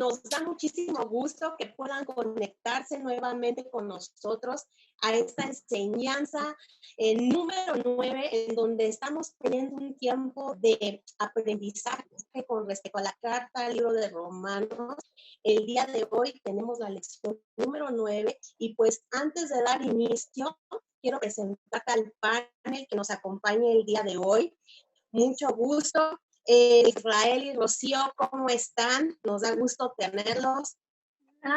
nos da muchísimo gusto que puedan conectarse nuevamente con nosotros a esta enseñanza número 9, en donde estamos teniendo un tiempo de aprendizaje con respecto a la carta al libro de Romanos. El día de hoy tenemos la lección número 9 y pues antes de dar inicio, quiero presentar al panel que nos acompaña el día de hoy. Mucho gusto. Israel y Rocío, ¿cómo están? Nos da gusto tenerlos.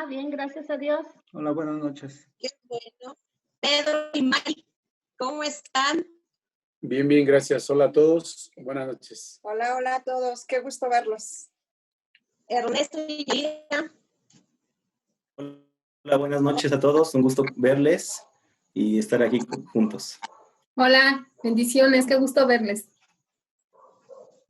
Bien, gracias a Dios. Hola, buenas noches. Qué bueno. Pedro y Mike, ¿cómo están? Bien, bien, gracias. Hola a todos. Buenas noches. Hola, hola a todos. Qué gusto verlos. Ernesto y Gina. Hola, buenas noches a todos. Un gusto verles y estar aquí juntos. Hola, bendiciones, qué gusto verles.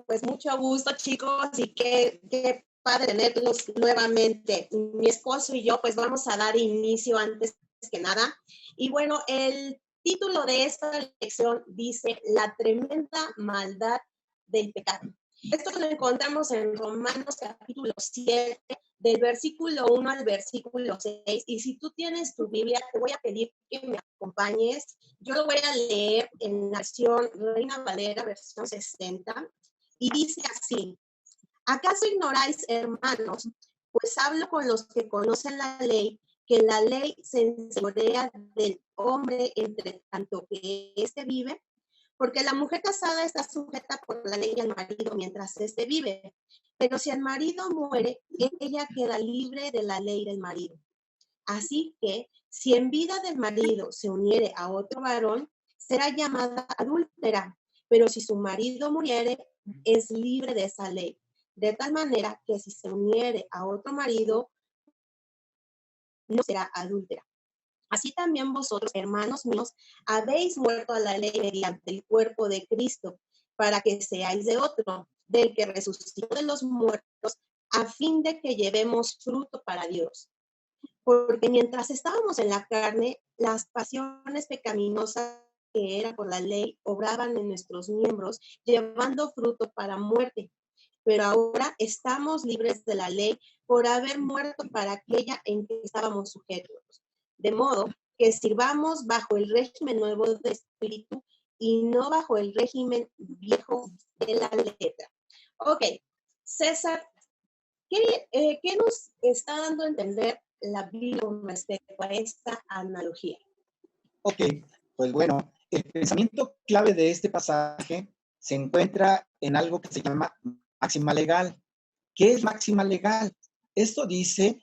Pues mucho gusto, chicos, y qué padre tenerlos nuevamente. Mi esposo y yo pues vamos a dar inicio antes que nada. Y bueno, el título de esta lección dice La tremenda maldad del pecado. Esto lo encontramos en Romanos capítulo 7, del versículo 1 al versículo 6. Y si tú tienes tu Biblia, te voy a pedir que me acompañes. Yo lo voy a leer en la versión Reina Valera, versión 60. Y dice así: ¿Acaso ignoráis, hermanos? Pues hablo con los que conocen la ley, que la ley se enseñorea del hombre entre tanto que éste vive, porque la mujer casada está sujeta por la ley al marido mientras éste vive. Pero si el marido muere, ella queda libre de la ley del marido. Así que, si en vida del marido se uniere a otro varón, será llamada adúltera. Pero si su marido muriere, es libre de esa ley. De tal manera que si se uniere a otro marido, no será adúltera. Así también vosotros, hermanos míos, habéis muerto a la ley mediante el cuerpo de Cristo, para que seáis de otro, del que resucitó de los muertos, a fin de que llevemos fruto para Dios. Porque mientras estábamos en la carne, las pasiones pecaminosas que eran por la ley obraban en nuestros miembros, llevando fruto para muerte. Pero ahora estamos libres de la ley por haber muerto para aquella en que estábamos sujetos. De modo que sirvamos bajo el régimen nuevo de espíritu y no bajo el régimen viejo de la letra. Ok, César, ¿qué nos está dando a entender la Biblia con respecto a esta analogía? Ok, pues bueno, el pensamiento clave de este pasaje se encuentra en algo que se llama máxima legal. ¿Qué es máxima legal? Esto dice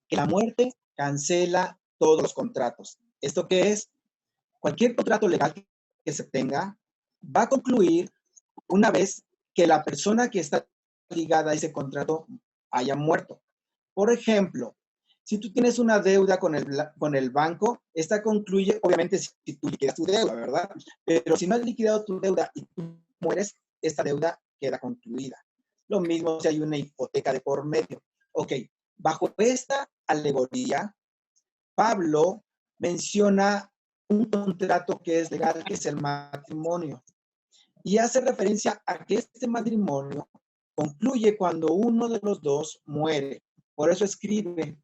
que la muerte cancela todos los contratos. ¿Esto qué es? Cualquier contrato legal que se tenga va a concluir una vez que la persona que está ligada a ese contrato haya muerto. Por ejemplo, si tú tienes una deuda con el banco, esta concluye, obviamente, si tú liquidas tu deuda, ¿verdad? Pero si no has liquidado tu deuda y tú mueres, esta deuda queda concluida. Lo mismo si hay una hipoteca de por medio. Ok, bajo esta alegoría, Pablo menciona un contrato que es legal, que es el matrimonio. Y hace referencia a que este matrimonio concluye cuando uno de los dos muere. Por eso escribe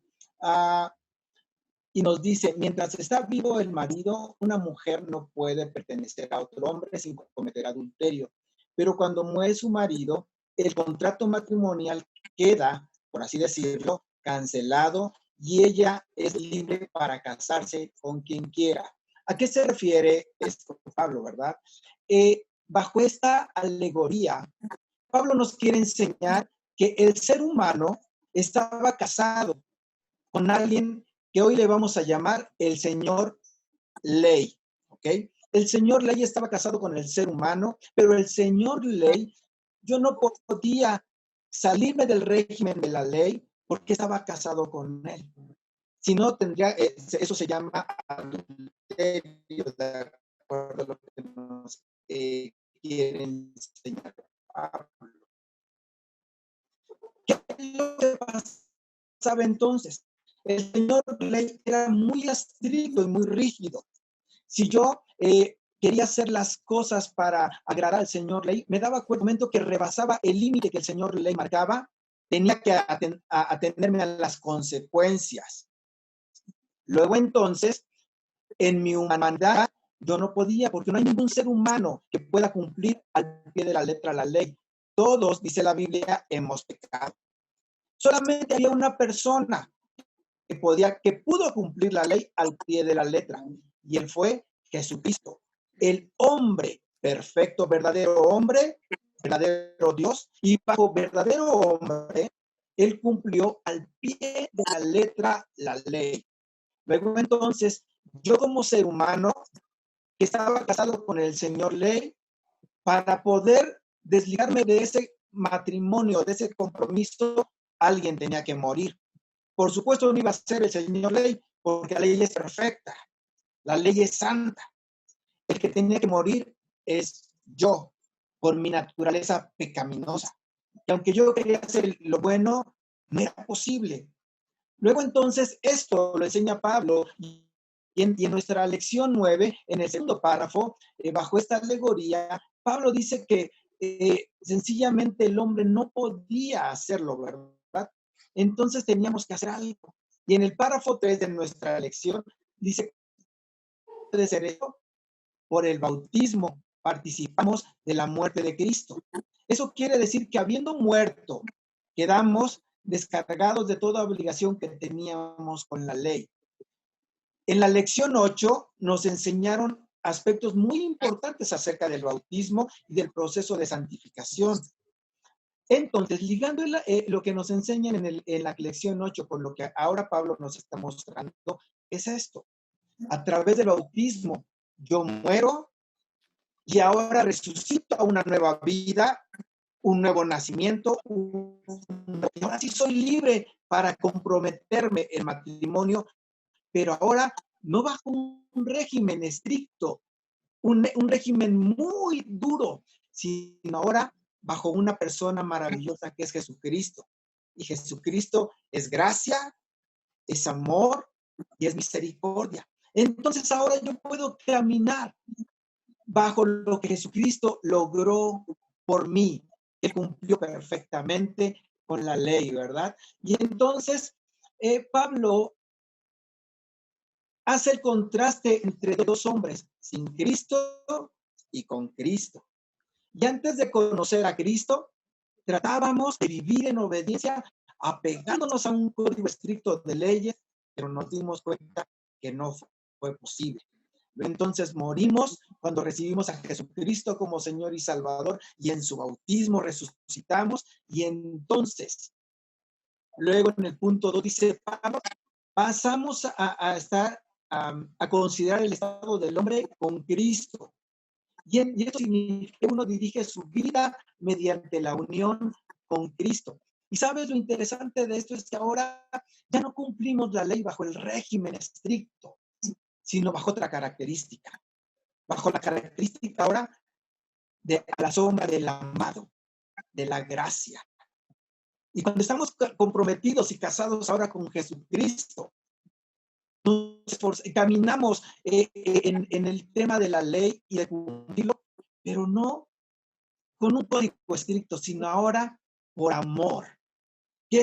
y nos dice, mientras está vivo el marido, una mujer no puede pertenecer a otro hombre sin cometer adulterio. Pero cuando muere su marido, el contrato matrimonial queda, por así decirlo, cancelado y ella es libre para casarse con quien quiera. ¿A qué se refiere esto, Pablo, verdad? Bajo esta alegoría, Pablo nos quiere enseñar que el ser humano estaba casado con alguien que hoy le vamos a llamar el señor ley, ¿ok? El señor ley estaba casado con el ser humano, pero el señor ley, yo no podía salirme del régimen de la ley porque estaba casado con él. Si no, tendría, eso se llama adulterio, de acuerdo a lo que nos quieren enseñar Pablo. ¿Qué es lo que pasaba entonces? El señor ley era muy estricto y muy rígido. Si yo quería hacer las cosas para agradar al señor ley, me daba cuenta momento que rebasaba el límite que el señor ley marcaba, tenía que atenderme a las consecuencias. Luego entonces, en mi humanidad, yo no podía, porque no hay ningún ser humano que pueda cumplir al pie de la letra la ley. Todos, dice la Biblia, hemos pecado. Solamente había una persona que pudo cumplir la ley al pie de la letra, y él fue Jesucristo, el hombre perfecto, verdadero hombre, verdadero Dios, y bajo verdadero hombre, él cumplió al pie de la letra la ley. Luego entonces, yo como ser humano, que estaba casado con el Señor Ley, para poder desligarme de ese matrimonio, de ese compromiso, alguien tenía que morir. Por supuesto, no iba a ser el Señor Ley, porque la ley es perfecta, la ley es santa. El que tenía que morir es yo, por mi naturaleza pecaminosa. Y aunque yo quería hacer lo bueno, no era posible. Luego entonces, esto lo enseña Pablo, y en nuestra lección 9, en el segundo párrafo, bajo esta alegoría, Pablo dice que sencillamente el hombre no podía hacerlo, ¿verdad? Entonces teníamos que hacer algo. Y en el párrafo 3 de nuestra lección dice, puede ser esto, por el bautismo participamos de la muerte de Cristo. Eso quiere decir que habiendo muerto, quedamos descargados de toda obligación que teníamos con la ley. En la lección 8 nos enseñaron aspectos muy importantes acerca del bautismo y del proceso de santificación. Entonces, ligando lo que nos enseñan en la lección 8 con lo que ahora Pablo nos está mostrando, es esto. A través del bautismo, yo muero y ahora resucito a una nueva vida, un nuevo nacimiento, y ahora sí soy libre para comprometerme en matrimonio, pero ahora no bajo un régimen estricto, un régimen muy duro, sino ahora bajo una persona maravillosa que es Jesucristo. Y Jesucristo es gracia, es amor y es misericordia. Entonces ahora yo puedo caminar bajo lo que Jesucristo logró por mí. Él cumplió perfectamente con la ley, ¿verdad? Y entonces Pablo hace el contraste entre dos hombres, sin Cristo y con Cristo. Y antes de conocer a Cristo, tratábamos de vivir en obediencia, apegándonos a un código estricto de leyes, pero nos dimos cuenta que no fue posible. Entonces morimos cuando recibimos a Jesucristo como Señor y Salvador, y en su bautismo resucitamos, y entonces, luego en el punto 2 dice Pablo, pasamos a considerar el estado del hombre con Cristo. Y esto significa que uno dirige su vida mediante la unión con Cristo. Y sabes, lo interesante de esto es que ahora ya no cumplimos la ley bajo el régimen estricto, sino bajo otra característica. Bajo la característica ahora de a la sombra del amado, de la gracia. Y cuando estamos comprometidos y casados ahora con Jesucristo, caminamos en el tema de la ley y de cumplirlo, pero no con un código estricto, sino ahora por amor. Y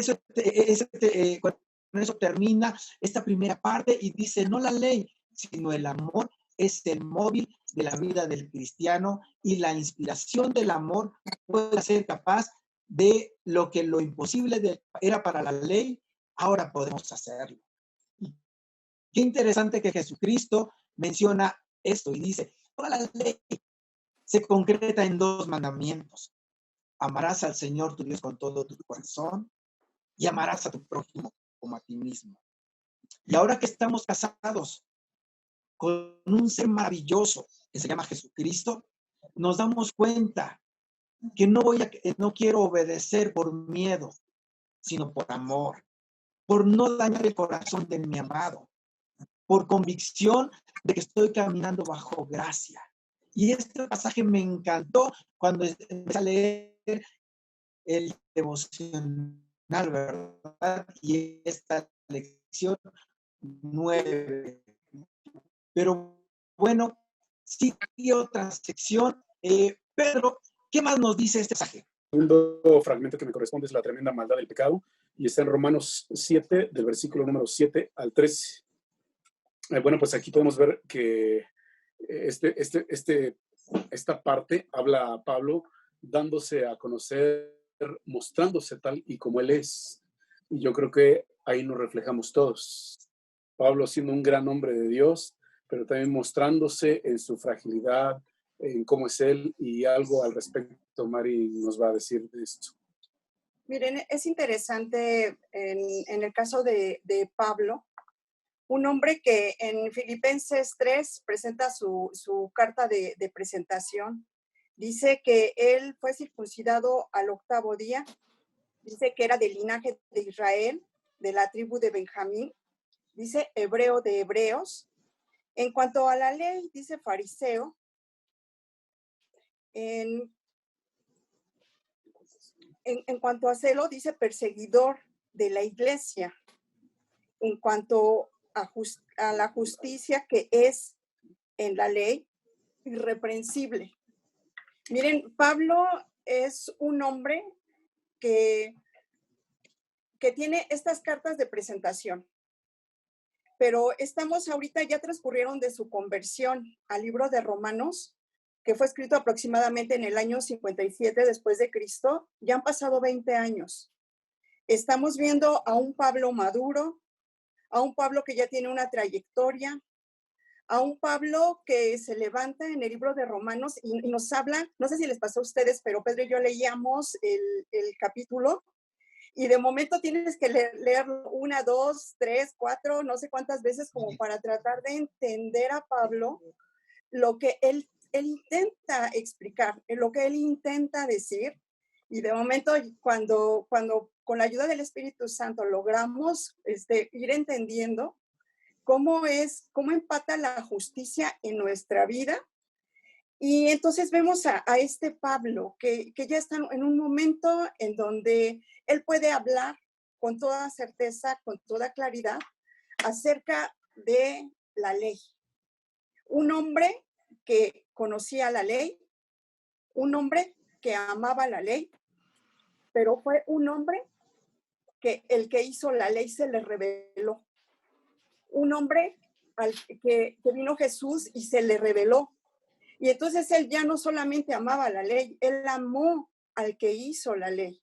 con eso termina esta primera parte y dice, no la ley, sino el amor es el móvil de la vida del cristiano, y la inspiración del amor puede ser capaz de lo que lo imposible era para la ley, ahora podemos hacerlo. Qué interesante que Jesucristo menciona esto y dice, toda la ley se concreta en dos mandamientos. Amarás al Señor tu Dios con todo tu corazón y amarás a tu prójimo como a ti mismo. Y ahora que estamos casados con un ser maravilloso que se llama Jesucristo, nos damos cuenta que no quiero obedecer por miedo, sino por amor, por no dañar el corazón de mi amado, por convicción de que estoy caminando bajo gracia. Y este pasaje me encantó cuando empecé a leer el devocional, ¿verdad? Y esta lección 9. Pero bueno, sigue otra sección. Pedro, ¿qué más nos dice este pasaje? segundo fragmento que me corresponde es la tremenda maldad del pecado, y está en Romanos 7, del versículo número 7 al 13. Bueno, pues aquí podemos ver que esta parte habla a Pablo dándose a conocer, mostrándose tal y como él es. Y yo creo que ahí nos reflejamos todos. Pablo siendo un gran hombre de Dios, pero también mostrándose en su fragilidad, en cómo es él, y algo al respecto Mari nos va a decir de esto. Miren, es interesante en el caso de Pablo, un hombre que en Filipenses 3 presenta su carta de presentación. Dice que él fue circuncidado al 8º día, dice que era del linaje de Israel, de la tribu de Benjamín, dice hebreo de hebreos. En cuanto a la ley, dice fariseo. En cuanto a celo, dice perseguidor de la iglesia. En cuanto a la justicia que es en la ley, irreprensible. Miren, Pablo es un hombre que tiene estas cartas de presentación, pero estamos ahorita, ya transcurrieron de su conversión al libro de Romanos, que fue escrito aproximadamente en el año 57 después de Cristo, ya han pasado 20 años. Estamos viendo a un Pablo maduro, a un Pablo que ya tiene una trayectoria, a un Pablo que se levanta en el libro de Romanos y nos habla, no sé si les pasó a ustedes, pero Pedro y yo leíamos el capítulo y de momento tienes que leer 1, 2, 3, 4, no sé cuántas veces como para tratar de entender a Pablo lo que él intenta explicar, lo que él intenta decir. Y de momento, cuando con la ayuda del Espíritu Santo logramos ir entendiendo cómo empata la justicia en nuestra vida. Y entonces vemos a este Pablo que ya está en un momento en donde él puede hablar con toda certeza, con toda claridad, acerca de la ley. Un hombre que conocía la ley, un hombre que amaba la ley, pero fue un hombre que el que hizo la ley se le reveló. Un hombre al que vino Jesús y se le reveló. Y entonces él ya no solamente amaba la ley, él amó al que hizo la ley.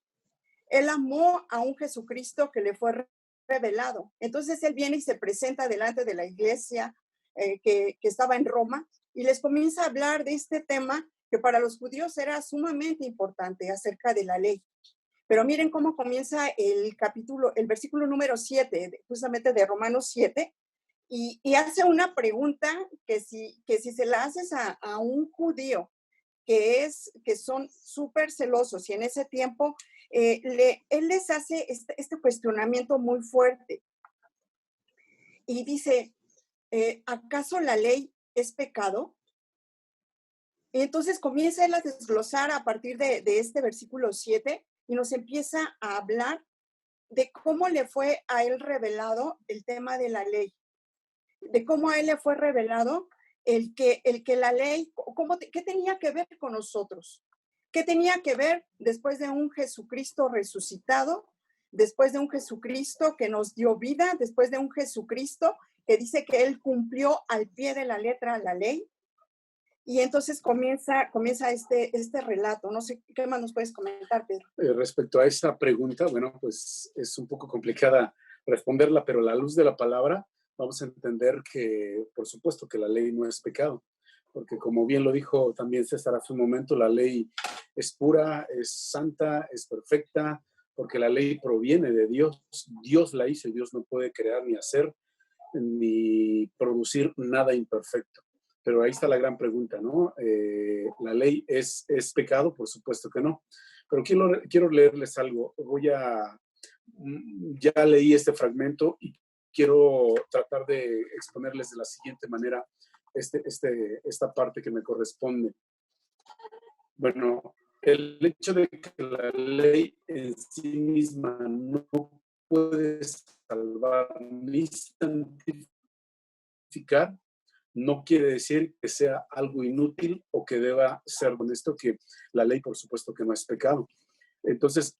Él amó a un Jesucristo que le fue revelado. Entonces él viene y se presenta delante de la iglesia que estaba en Roma y les comienza a hablar de este tema que para los judíos era sumamente importante acerca de la ley. Pero miren cómo comienza el versículo número 7, justamente de Romanos 7, y hace una pregunta que si se la haces a un judío que son súper celosos y en ese tiempo él les hace este cuestionamiento muy fuerte y dice, ¿acaso la ley es pecado? Y entonces comienza él a desglosar a partir de este versículo 7 y nos empieza a hablar de cómo le fue a él revelado el tema de la ley, de cómo a él le fue revelado el que la ley, ¿qué tenía que ver con nosotros? ¿Qué tenía que ver después de un Jesucristo resucitado, después de un Jesucristo que nos dio vida, después de un Jesucristo que dice que él cumplió al pie de la letra la ley? Y entonces comienza este relato. No sé, ¿qué más nos puedes comentar, Pedro? Respecto a esa pregunta, bueno, pues es un poco complicada responderla, pero a la luz de la palabra vamos a entender que, por supuesto, que la ley no es pecado, porque como bien lo dijo también César hace un momento, la ley es pura, es santa, es perfecta, porque la ley proviene de Dios. Dios la hizo y Dios no puede crear ni hacer ni producir nada imperfecto. Pero ahí está la gran pregunta, ¿no? ¿La ley es pecado? Por supuesto que no. Pero quiero leerles algo. Ya leí este fragmento y quiero tratar de exponerles de la siguiente manera esta parte que me corresponde. Bueno, el hecho de que la ley en sí misma no puede salvar ni santificar, no quiere decir que sea algo inútil o que deba ser honesto, que la ley por supuesto que no es pecado. Entonces,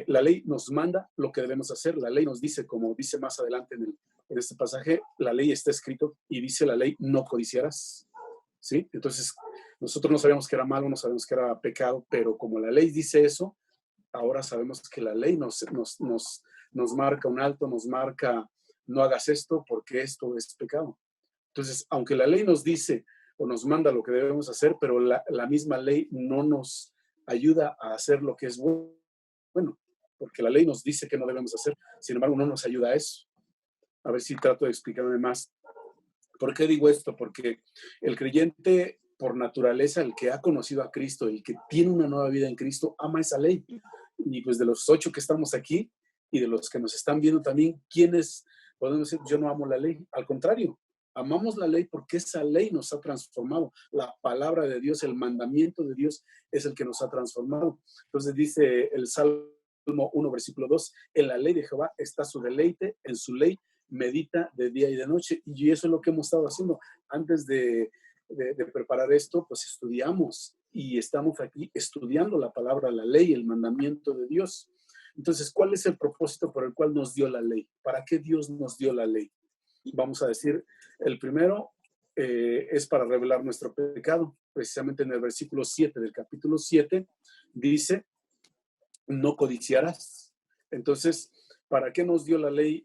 la ley nos manda lo que debemos hacer. La ley nos dice, como dice más adelante en este pasaje, la ley está escrito y dice la ley, no codiciarás. ¿Sí? Entonces, nosotros no sabíamos que era malo, no sabíamos que era pecado, pero como la ley dice eso, ahora sabemos que la ley nos marca un alto, nos marca, no hagas esto porque esto es pecado. Entonces, aunque la ley nos dice o nos manda lo que debemos hacer, pero la misma ley no nos ayuda a hacer lo que es bueno, porque la ley nos dice que no debemos hacer, sin embargo, no nos ayuda a eso. A ver si trato de explicarme más. ¿Por qué digo esto? Porque el creyente, por naturaleza, el que ha conocido a Cristo, el que tiene una nueva vida en Cristo, ama esa ley. Y pues de los 8 que estamos aquí y de los que nos están viendo también, ¿quiénes podemos decir, yo no amo la ley? Al contrario, amamos la ley porque esa ley nos ha transformado. La palabra de Dios, el mandamiento de Dios es el que nos ha transformado. Entonces dice el Salmo 1, versículo 2, en la ley de Jehová está su deleite, en su ley medita de día y de noche. Y eso es lo que hemos estado haciendo. Antes de preparar esto, pues estudiamos y estamos aquí estudiando la palabra, la ley, el mandamiento de Dios. Entonces, ¿cuál es el propósito por el cual nos dio la ley? ¿Para qué Dios nos dio la ley? Vamos a decir, el primero es para revelar nuestro pecado. Precisamente en el versículo 7 del capítulo 7 dice, no codiciarás. Entonces, ¿para qué nos dio la ley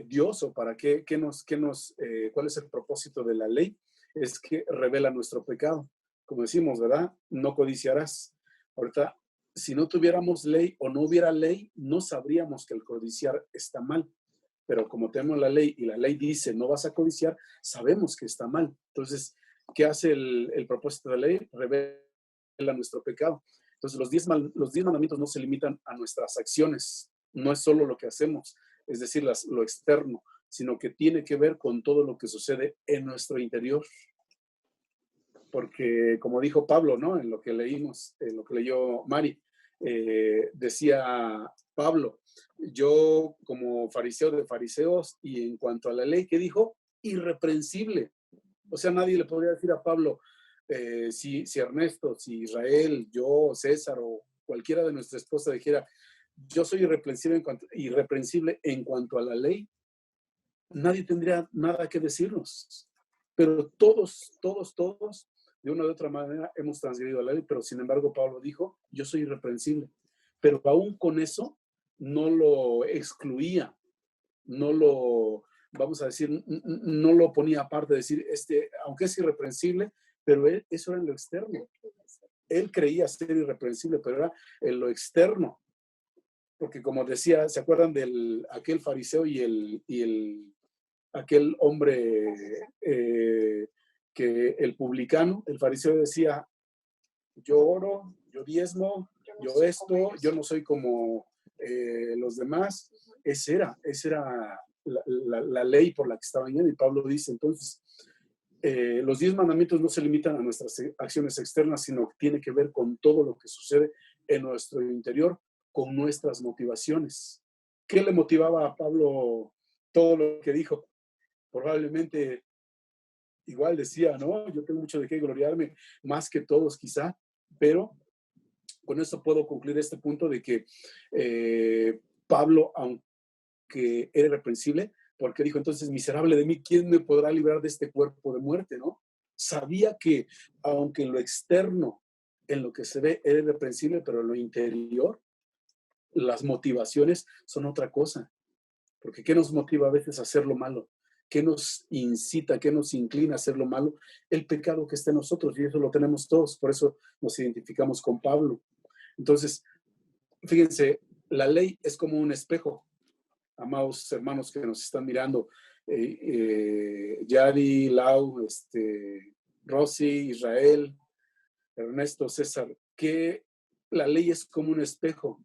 Dios o para cuál es el propósito de la ley? Es que revela nuestro pecado. Como decimos, ¿verdad? No codiciarás. Ahorita, si no tuviéramos ley o no hubiera ley, no sabríamos que el codiciar está mal. Pero como tenemos la ley y la ley dice no vas a codiciar, sabemos que está mal. Entonces, ¿qué hace el propósito de la ley? Revela nuestro pecado. Entonces, los 10 mandamientos no se limitan a nuestras acciones. No es solo lo que hacemos, es decir, lo externo, sino que tiene que ver con todo lo que sucede en nuestro interior. Porque, como dijo Pablo, ¿no? En lo que leímos, en lo que leyó Mari, decía Pablo, yo como fariseo de fariseos, y en cuanto a la ley, ¿qué dijo? Irreprensible. O sea, nadie le podría decir a Pablo, si Ernesto, si Israel, yo, César o cualquiera de nuestra esposa dijera, yo soy irreprensible en cuanto a la ley, nadie tendría nada que decirnos. Pero todos, de una u otra manera hemos transgredido la ley, pero sin embargo Pablo dijo, yo soy irreprensible. Pero aún con eso no lo excluía, no lo, vamos a decir, no lo ponía aparte de decir, aunque es irreprensible, pero eso era en lo externo. Él creía ser irreprensible, pero era en lo externo. Porque como decía, ¿se acuerdan de aquel fariseo y aquel hombre que el publicano, el fariseo decía, yo oro, yo diezmo, yo esto, yo no soy como los demás? Esa era la ley por la que estaban yendo. Y Pablo dice, entonces, los 10 mandamientos no se limitan a nuestras acciones externas, sino que tiene que ver con todo lo que sucede en nuestro interior, con nuestras motivaciones. ¿Qué le motivaba a Pablo todo lo que dijo? Probablemente igual decía, ¿no? Yo tengo mucho de qué gloriarme, más que todos quizá, pero con eso puedo concluir este punto de que Pablo, aunque era irreprensible, porque dijo entonces, miserable de mí, ¿quién me podrá librar de este cuerpo de muerte, no? Sabía que aunque en lo externo, en lo que se ve, era irreprensible, pero en lo interior, las motivaciones son otra cosa. Porque ¿qué nos motiva a veces a hacer lo malo? ¿Qué nos incita, qué nos inclina a hacer lo malo? El pecado que está en nosotros, y eso lo tenemos todos, por eso nos identificamos con Pablo. Entonces, fíjense, la ley es como un espejo. Amados hermanos que nos están mirando, Yari, Lau, Rosy, Israel, Ernesto, César, que la ley es como un espejo.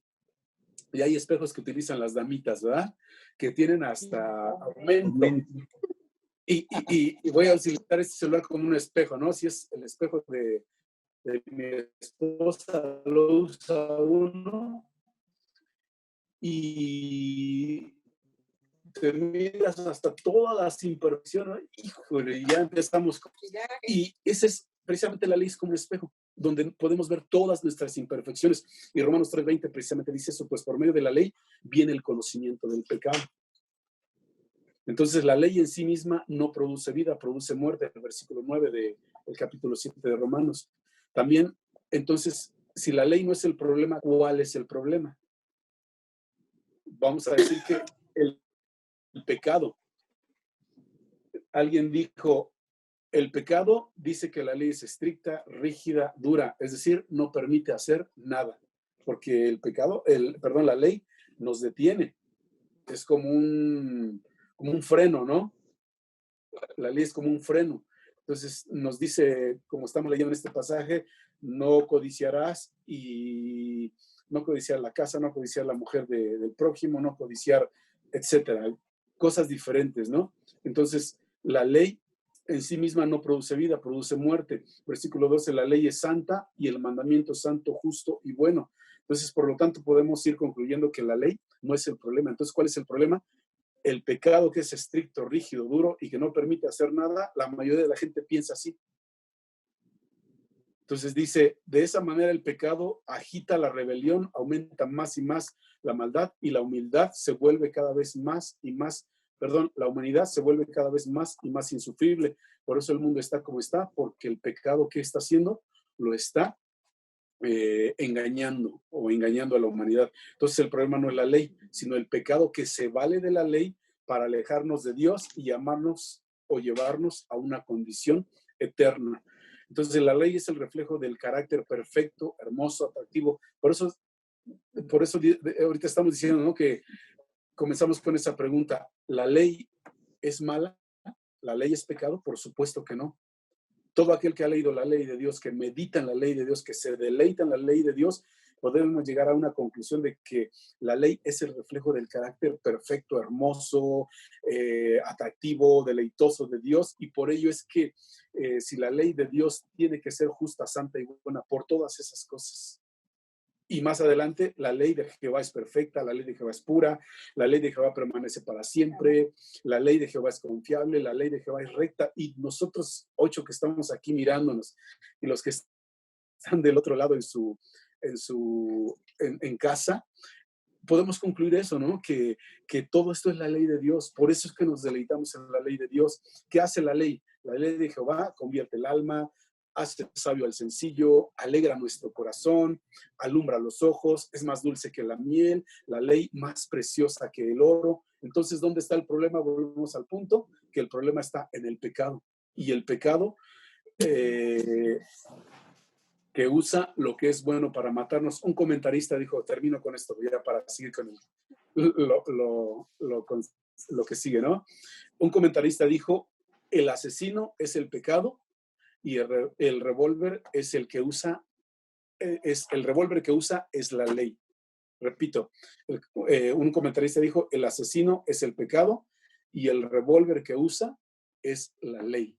Y hay espejos que utilizan las damitas, ¿verdad? Que tienen hasta aumento. Y voy a utilizar este celular como un espejo, ¿no? Si es el espejo de mi esposa, lo usa uno y te miras hasta todas las imperfecciones. Híjole, ya empezamos. Y esa es precisamente la ley, es como un espejo. donde podemos ver todas nuestras imperfecciones. Y Romanos 3:20 precisamente dice eso, pues por medio de la ley viene el conocimiento del pecado. Entonces la ley en sí misma no produce vida, produce muerte, el versículo 9 del capítulo 7 de Romanos. También, entonces, si la ley no es el problema, ¿cuál es el problema? Vamos a decir que el pecado. Alguien dijo, el pecado dice que la ley es estricta, rígida, dura, es decir, no permite hacer nada, porque el pecado, la ley nos detiene. Es como un freno, ¿no? La ley es como un freno. Entonces nos dice, como estamos leyendo en este pasaje, no codiciarás, y no codiciar la casa, no codiciar la mujer del prójimo, no codiciar, etcétera. Cosas diferentes, ¿no? Entonces, la ley en sí misma no produce vida, produce muerte. Versículo 12, la ley es santa y el mandamiento es santo, justo y bueno. Entonces, por lo tanto, podemos ir concluyendo que la ley no es el problema. Entonces, ¿cuál es el problema? El pecado, que es estricto, rígido, duro y que no permite hacer nada. La mayoría de la gente piensa así. Entonces dice, de esa manera el pecado agita la rebelión, aumenta más y más la maldad, y la humildad se vuelve cada vez más y más, la humanidad se vuelve cada vez más y más insufrible. Por eso el mundo está como está, porque el pecado que está haciendo lo está engañando a la humanidad. Entonces el problema no es la ley, sino el pecado que se vale de la ley para alejarnos de Dios y llamarnos o llevarnos a una condición eterna. Entonces la ley es el reflejo del carácter perfecto, hermoso, atractivo. Por eso ahorita estamos diciendo, ¿no?, que comenzamos con esa pregunta. ¿La ley es mala? ¿La ley es pecado? Por supuesto que no. Todo aquel que ha leído la ley de Dios, que medita en la ley de Dios, que se deleita en la ley de Dios, podemos llegar a una conclusión de que la ley es el reflejo del carácter perfecto, hermoso, atractivo, deleitoso de Dios, y por ello es que si la ley de Dios tiene que ser justa, santa y buena por todas esas cosas. Y más adelante, la ley de Jehová es perfecta, la ley de Jehová es pura, la ley de Jehová permanece para siempre, la ley de Jehová es confiable, la ley de Jehová es recta. Y nosotros 8 que estamos aquí mirándonos, y los que están del otro lado en casa, podemos concluir eso, ¿no? Que todo esto es la ley de Dios. Por eso es que nos deleitamos en la ley de Dios. ¿Qué hace la ley? La ley de Jehová convierte el alma, hace sabio al sencillo, alegra nuestro corazón, alumbra los ojos, es más dulce que la miel, la ley más preciosa que el oro. Entonces, ¿dónde está el problema? Volvemos al punto, que el problema está en el pecado. Y el pecado que usa lo que es bueno para matarnos. Un comentarista dijo, termino con esto, ya para seguir con lo que sigue, ¿no? Un comentarista dijo, el asesino es el pecado, y el revólver es el que usa, el revólver que usa es la ley. Repito, un comentarista dijo, el asesino es el pecado y el revólver que usa es la ley.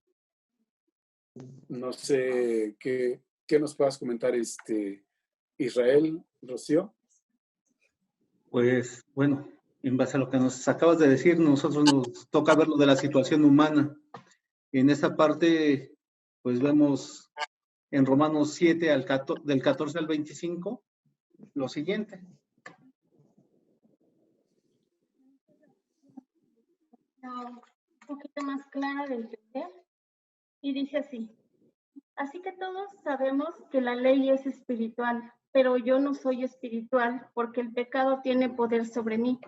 No sé qué nos puedas comentar, Israel, Rocío. Pues bueno, en base a lo que nos acabas de decir, nosotros nos toca ver lo de la situación humana. En esa parte, pues vemos en Romanos 7, del 14 al 25, lo siguiente. Un poquito más clara de entender. Y dice así: así que todos sabemos que la ley es espiritual, pero yo no soy espiritual porque el pecado tiene poder sobre mí.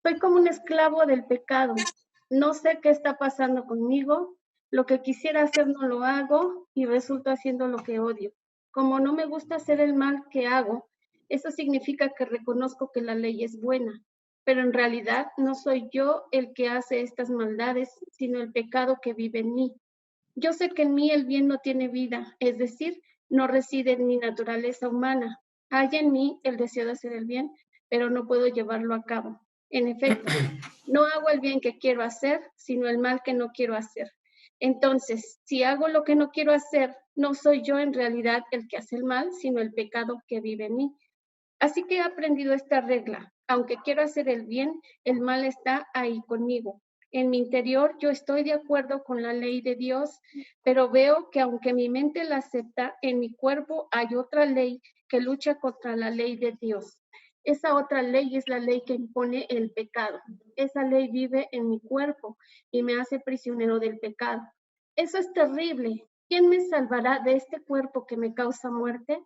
Soy como un esclavo del pecado. No sé qué está pasando conmigo. Lo que quisiera hacer no lo hago y resulto haciendo lo que odio. Como no me gusta hacer el mal que hago, eso significa que reconozco que la ley es buena, pero en realidad no soy yo el que hace estas maldades, sino el pecado que vive en mí. Yo sé que en mí el bien no tiene vida, es decir, no reside en mi naturaleza humana. Hay en mí el deseo de hacer el bien, pero no puedo llevarlo a cabo. En efecto, no hago el bien que quiero hacer, sino el mal que no quiero hacer. Entonces, si hago lo que no quiero hacer, no soy yo en realidad el que hace el mal, sino el pecado que vive en mí. Así que he aprendido esta regla. Aunque quiero hacer el bien, el mal está ahí conmigo. En mi interior yo estoy de acuerdo con la ley de Dios, pero veo que aunque mi mente la acepta, en mi cuerpo hay otra ley que lucha contra la ley de Dios. Esa otra ley es la ley que impone el pecado. Esa ley vive en mi cuerpo y me hace prisionero del pecado. Eso es terrible. ¿Quién me salvará de este cuerpo que me causa muerte?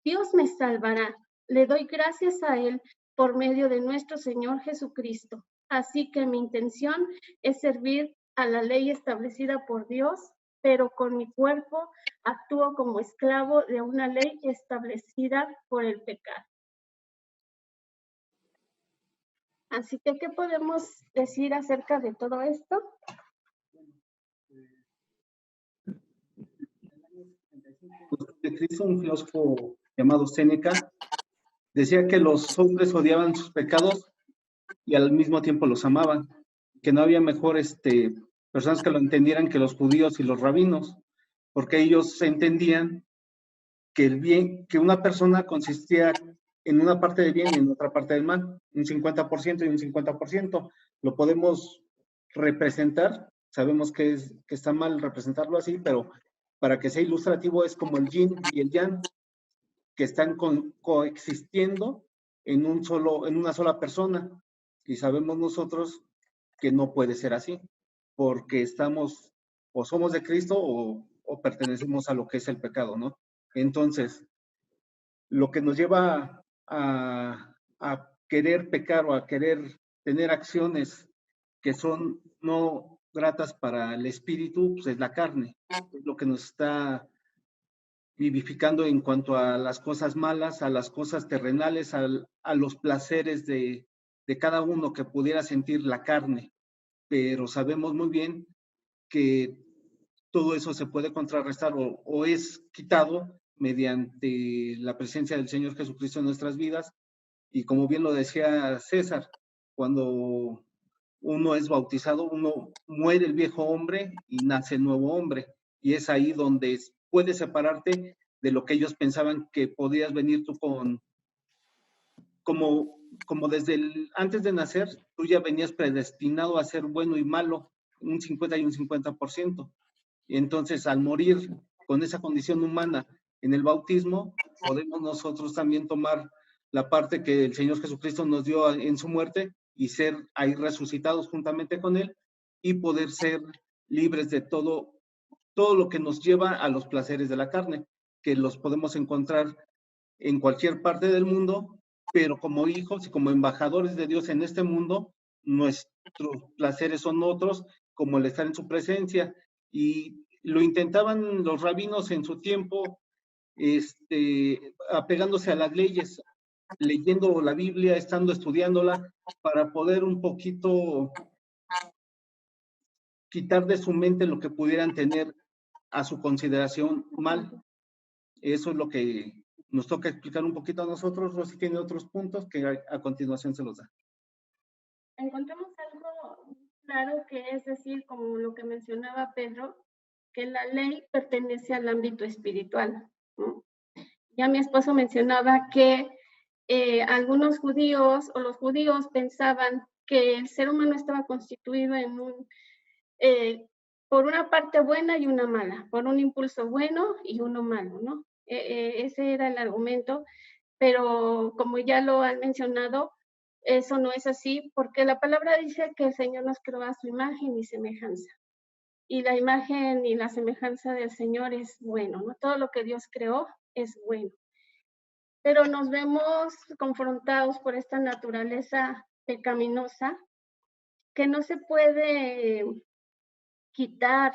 Dios me salvará. Le doy gracias a Él por medio de nuestro Señor Jesucristo. Así que mi intención es servir a la ley establecida por Dios, pero con mi cuerpo actúo como esclavo de una ley establecida por el pecado. Así que, ¿qué podemos decir acerca de todo esto? De Cristo, un filósofo llamado Séneca decía que los hombres odiaban sus pecados y al mismo tiempo los amaban, que no había mejor personas que lo entendieran que los judíos y los rabinos, porque ellos entendían que el bien, que una persona consistía en una parte del bien y en otra parte del mal, un 50% y un 50%. Lo podemos representar, sabemos que está mal representarlo así, pero para que sea ilustrativo es como el yin y el yang, que están coexistiendo en una sola persona. Y sabemos nosotros que no puede ser así, porque estamos o somos de Cristo o pertenecemos a lo que es el pecado, ¿no? Entonces, lo que nos lleva a querer pecar o a querer tener acciones que son no gratas para el espíritu, pues es la carne, es lo que nos está vivificando en cuanto a las cosas malas, a las cosas terrenales, a los placeres de cada uno que pudiera sentir la carne. Pero sabemos muy bien que todo eso se puede contrarrestar o es quitado mediante la presencia del Señor Jesucristo en nuestras vidas. Y como bien lo decía César, cuando uno es bautizado, uno muere el viejo hombre y nace el nuevo hombre. Y es ahí donde puedes separarte de lo que ellos pensaban que podías venir tú como desde antes de nacer, tú ya venías predestinado a ser bueno y malo, un 50 y un 50%. Y entonces, al morir con esa condición humana en el bautismo, podemos nosotros también tomar la parte que el Señor Jesucristo nos dio en su muerte y ser ahí resucitados juntamente con Él y poder ser libres de todo lo que nos lleva a los placeres de la carne, que los podemos encontrar en cualquier parte del mundo, pero como hijos y como embajadores de Dios en este mundo, nuestros placeres son otros, como el estar en su presencia. Y lo intentaban los rabinos en su tiempo, apegándose a las leyes, leyendo la Biblia, estando estudiándola, para poder un poquito quitar de su mente lo que pudieran tener a su consideración mal. Eso es lo que nos toca explicar un poquito a nosotros. Rosy tiene otros puntos que a continuación se los da. Encontramos algo claro que es decir, como lo que mencionaba Pedro, que la ley pertenece al ámbito espiritual, ¿no? Ya mi esposo mencionaba que algunos judíos o los judíos pensaban que el ser humano estaba constituido por una parte buena y una mala, por un impulso bueno y uno malo, ¿no? Ese era el argumento, pero como ya lo han mencionado, eso no es así, porque la palabra dice que el Señor nos creó a su imagen y semejanza. Y la imagen y la semejanza del Señor es bueno, ¿no? Todo lo que Dios creó es bueno. Pero nos vemos confrontados por esta naturaleza pecaminosa que no se puede quitar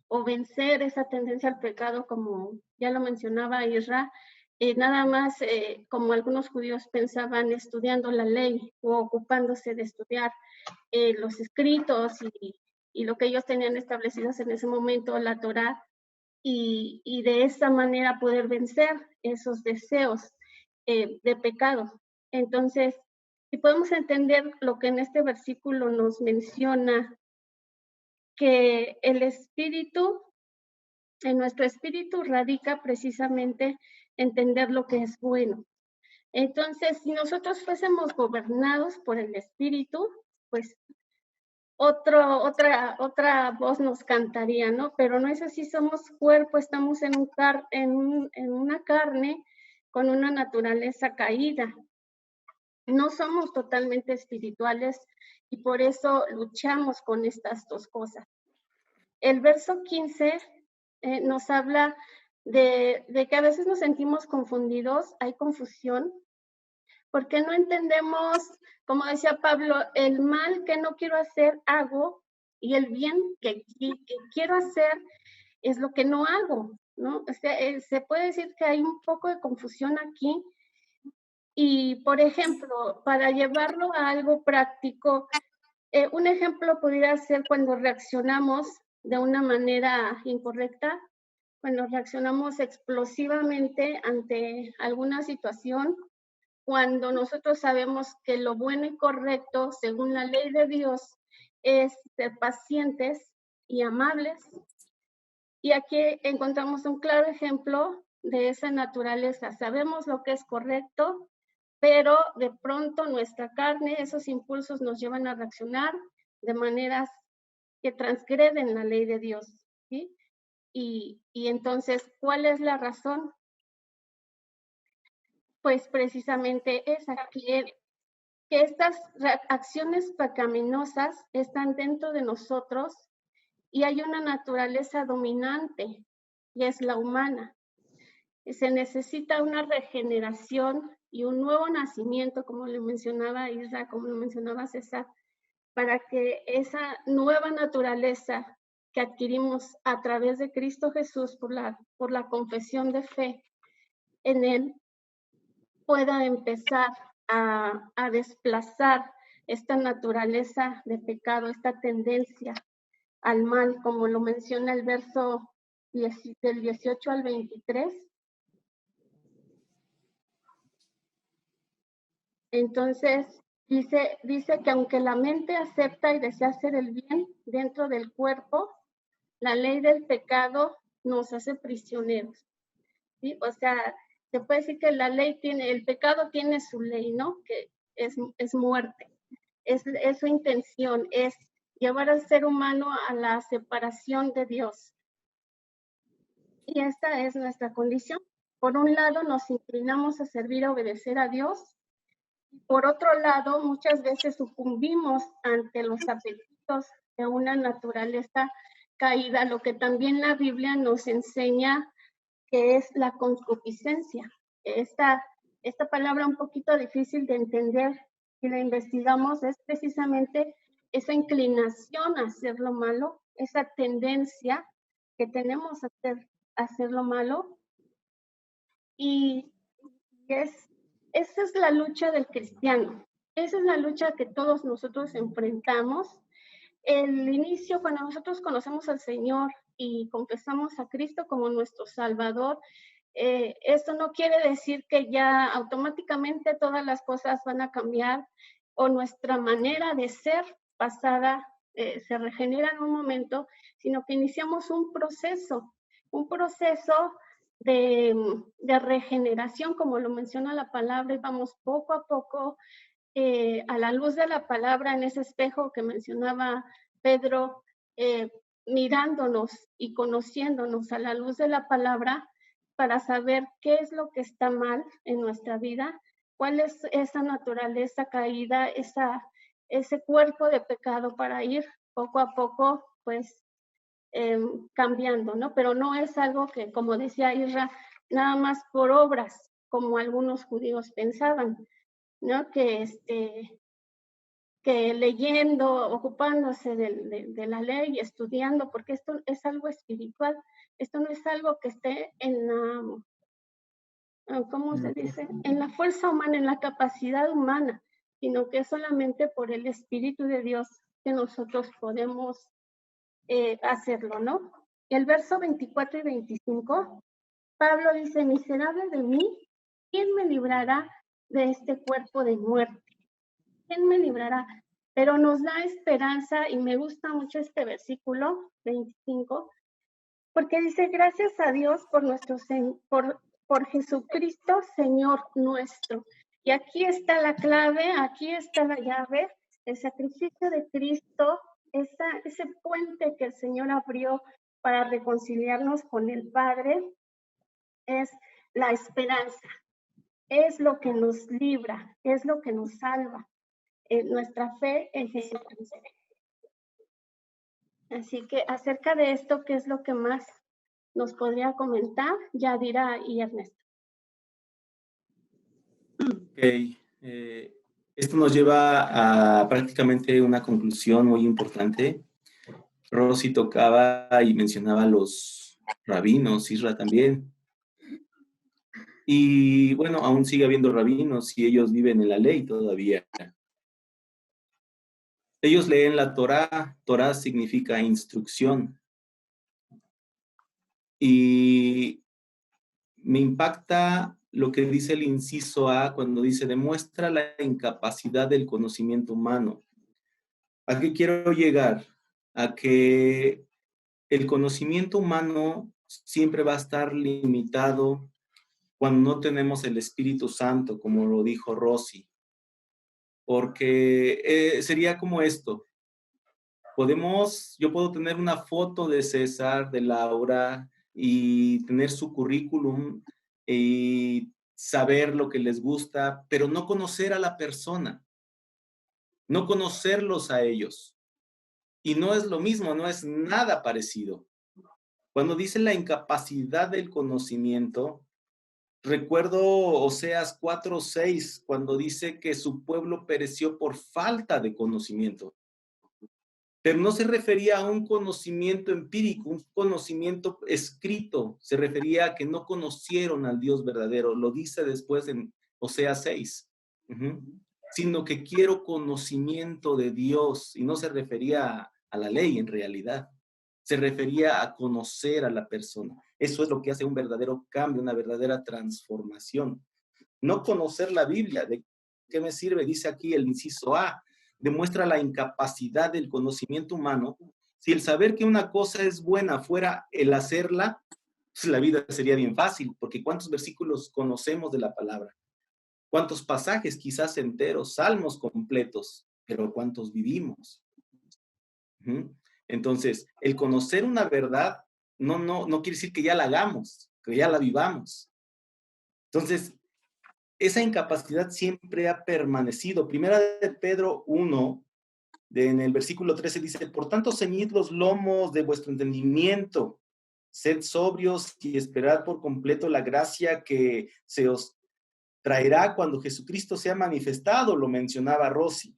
o vencer esa tendencia al pecado, como ya lo mencionaba Isra, nada más como algunos judíos pensaban estudiando la ley o ocupándose de estudiar los escritos y lo que ellos tenían establecidos en ese momento, la Torá, y de esa manera poder vencer esos deseos de pecado. Entonces, si podemos entender lo que en este versículo nos menciona, que el espíritu, en nuestro espíritu radica precisamente entender lo que es bueno. Entonces, si nosotros fuésemos gobernados por el espíritu, pues otra voz nos cantaría, ¿no? Pero no es así, somos cuerpo, estamos en una carne con una naturaleza caída. No somos totalmente espirituales y por eso luchamos con estas dos cosas. El verso 15 nos habla de que a veces nos sentimos confundidos, hay confusión, porque no entendemos, como decía Pablo, el mal que no quiero hacer hago y el bien que quiero hacer es lo que no hago, ¿no? O sea, se puede decir que hay un poco de confusión aquí. Y, por ejemplo, para llevarlo a algo práctico, un ejemplo pudiera ser cuando reaccionamos de una manera incorrecta, cuando reaccionamos explosivamente ante alguna situación, cuando nosotros sabemos que lo bueno y correcto, según la ley de Dios, es ser pacientes y amables. Y aquí encontramos un claro ejemplo de esa naturaleza. Sabemos lo que es correcto, pero de pronto nuestra carne, esos impulsos nos llevan a reaccionar de maneras que transgreden la ley de Dios, ¿sí? Y entonces, ¿cuál es la razón? Pues precisamente esa, que estas acciones pecaminosas están dentro de nosotros y hay una naturaleza dominante y es la humana. Se necesita una regeneración y un nuevo nacimiento, como le mencionaba Isra, como lo mencionaba César, para que esa nueva naturaleza que adquirimos a través de Cristo Jesús por la confesión de fe en Él pueda empezar a desplazar esta naturaleza de pecado, esta tendencia al mal, como lo menciona el verso del 18 al 23. Entonces, dice que aunque la mente acepta y desea hacer el bien dentro del cuerpo, la ley del pecado nos hace prisioneros, ¿sí? O sea, se puede decir que el pecado tiene su ley, ¿no? Que es muerte. Es su intención, es llevar al ser humano a la separación de Dios. Y esta es nuestra condición. Por un lado, nos inclinamos a servir, a obedecer a Dios. Por otro lado, muchas veces sucumbimos ante los apetitos de una naturaleza caída, lo que también la Biblia nos enseña que es la concupiscencia. Esta palabra un poquito difícil de entender, si la investigamos, es precisamente esa inclinación a hacer lo malo, esa tendencia que tenemos a hacer lo malo. Y esa es la lucha del cristiano. Esa es la lucha que todos nosotros enfrentamos. El inicio, cuando nosotros conocemos al Señor y confesamos a Cristo como nuestro Salvador, esto no quiere decir que ya automáticamente todas las cosas van a cambiar o nuestra manera de ser pasada se regenera en un momento, sino que iniciamos un proceso de regeneración, como lo menciona la palabra, y vamos poco a poco a la luz de la palabra en ese espejo que mencionaba Pedro, mirándonos y conociéndonos a la luz de la palabra para saber qué es lo que está mal en nuestra vida, cuál es esa naturaleza caída, ese cuerpo de pecado, para ir poco a poco, pues, cambiando, ¿no? Pero no es algo que, como decía Isra, nada más por obras, como algunos judíos pensaban, ¿no? Que leyendo, ocupándose de la ley, estudiando, porque esto es algo espiritual, esto no es algo que esté en la, ¿cómo se dice? En la fuerza humana, en la capacidad humana, sino que es solamente por el Espíritu de Dios que nosotros podemos hacerlo, ¿no? El verso 24 y 25, Pablo dice, miserable de mí, ¿quién me librará de este cuerpo de muerte? ¿Quién me librará? Pero nos da esperanza y me gusta mucho este versículo 25, porque dice, gracias a Dios por Jesucristo, Señor nuestro. Y aquí está la clave, aquí está la llave. El sacrificio de Cristo puente que el Señor abrió para reconciliarnos con el Padre es la esperanza, es lo que nos libra, es lo que nos salva, nuestra fe en Jesucristo. Así que acerca de esto, ¿qué es lo que más nos podría comentar Yadira y Ernesto? Ok, esto nos lleva a prácticamente una conclusión muy importante. Rosy tocaba y mencionaba a los rabinos, Isra también. Y bueno, aún sigue habiendo rabinos y ellos viven en la ley todavía. Ellos leen la Torá. Torá significa instrucción. Y me impacta lo que dice el inciso A cuando dice, demuestra la incapacidad del conocimiento humano. ¿A qué quiero llegar? A que el conocimiento humano siempre va a estar limitado cuando no tenemos el Espíritu Santo, como lo dijo Rosy. Porque sería como esto. Yo puedo tener una foto de César, de Laura, y tener su currículum y saber lo que les gusta, pero no conocer a la persona, no conocerlos a ellos. Y no es lo mismo, no es nada parecido. Cuando dice la incapacidad del conocimiento, recuerdo Oseas 4:6, cuando dice que su pueblo pereció por falta de conocimiento. Pero no se refería a un conocimiento empírico, un conocimiento escrito. Se refería a que no conocieron al Dios verdadero. Lo dice después en Oseas 6. Sino que quiero conocimiento de Dios. Y no se refería a la ley en realidad. Se refería a conocer a la persona. Eso es lo que hace un verdadero cambio, una verdadera transformación. No conocer la Biblia. ¿De qué me sirve? Dice aquí el inciso A. Demuestra la incapacidad del conocimiento humano. Si el saber que una cosa es buena fuera el hacerla, pues la vida sería bien fácil, porque ¿cuántos versículos conocemos de la palabra? ¿Cuántos pasajes, quizás enteros, salmos completos? Pero ¿cuántos vivimos? Entonces, el conocer una verdad no quiere decir que ya la hagamos, que ya la vivamos. Entonces, esa incapacidad siempre ha permanecido. Primera de Pedro 1, en el versículo 13 dice, por tanto, ceñid los lomos de vuestro entendimiento, sed sobrios y esperad por completo la gracia que se os traerá cuando Jesucristo sea manifestado, lo mencionaba Rosy.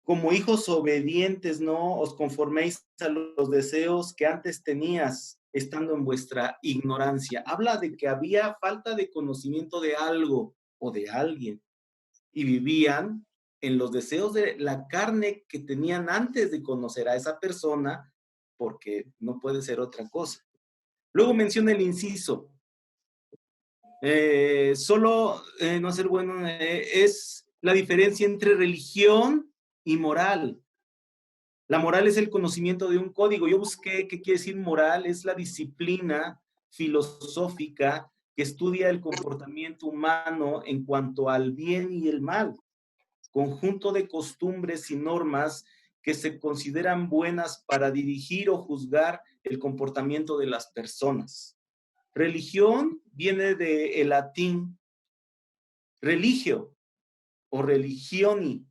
Como hijos obedientes, no os conforméis a los deseos que antes tenías, estando en vuestra ignorancia. Habla de que había falta de conocimiento de algo o de alguien y vivían en los deseos de la carne que tenían antes de conocer a esa persona, porque no puede ser otra cosa. Luego menciona el inciso. No ser bueno es la diferencia entre religión y moral. La moral es el conocimiento de un código. Yo busqué qué quiere decir moral. Es la disciplina filosófica que estudia el comportamiento humano en cuanto al bien y el mal. Conjunto de costumbres y normas que se consideran buenas para dirigir o juzgar el comportamiento de las personas. Religión viene del latín religio o religioni,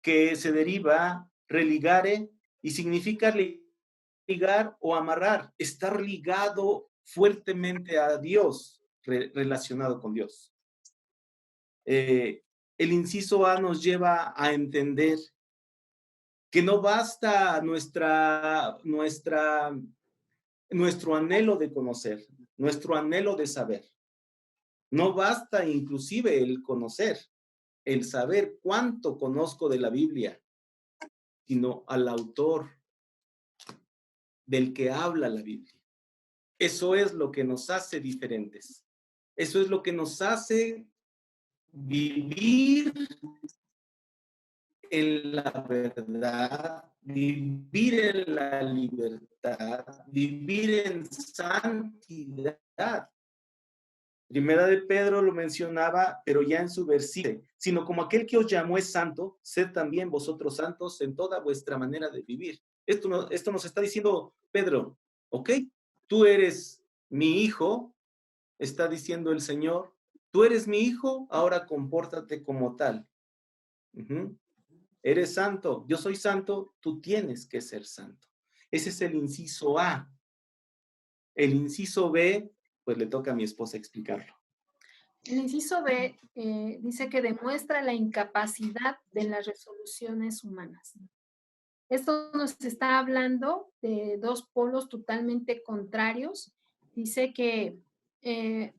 que se deriva religare y significa ligar o amarrar, estar ligado fuertemente a Dios, relacionado con Dios. El inciso A nos lleva a entender que no basta nuestro anhelo de conocer, nuestro anhelo de saber. No basta inclusive el conocer, el saber cuánto conozco de la Biblia, sino al autor del que habla la Biblia. Eso es lo que nos hace diferentes. Eso es lo que nos hace vivir en la verdad, vivir en la libertad, vivir en santidad. Primera de Pedro lo mencionaba, pero ya en su versículo, sino como aquel que os llamó es santo, sed también vosotros santos en toda vuestra manera de vivir. Esto nos está diciendo Pedro, ok, tú eres mi hijo, está diciendo el Señor, tú eres mi hijo, ahora compórtate como tal. Uh-huh. Eres santo, yo soy santo, tú tienes que ser santo. Ese es el inciso A. El inciso B, pues le toca a mi esposa explicarlo. El inciso B dice que demuestra la incapacidad de las resoluciones humanas. Esto nos está hablando de dos polos totalmente contrarios. Dice que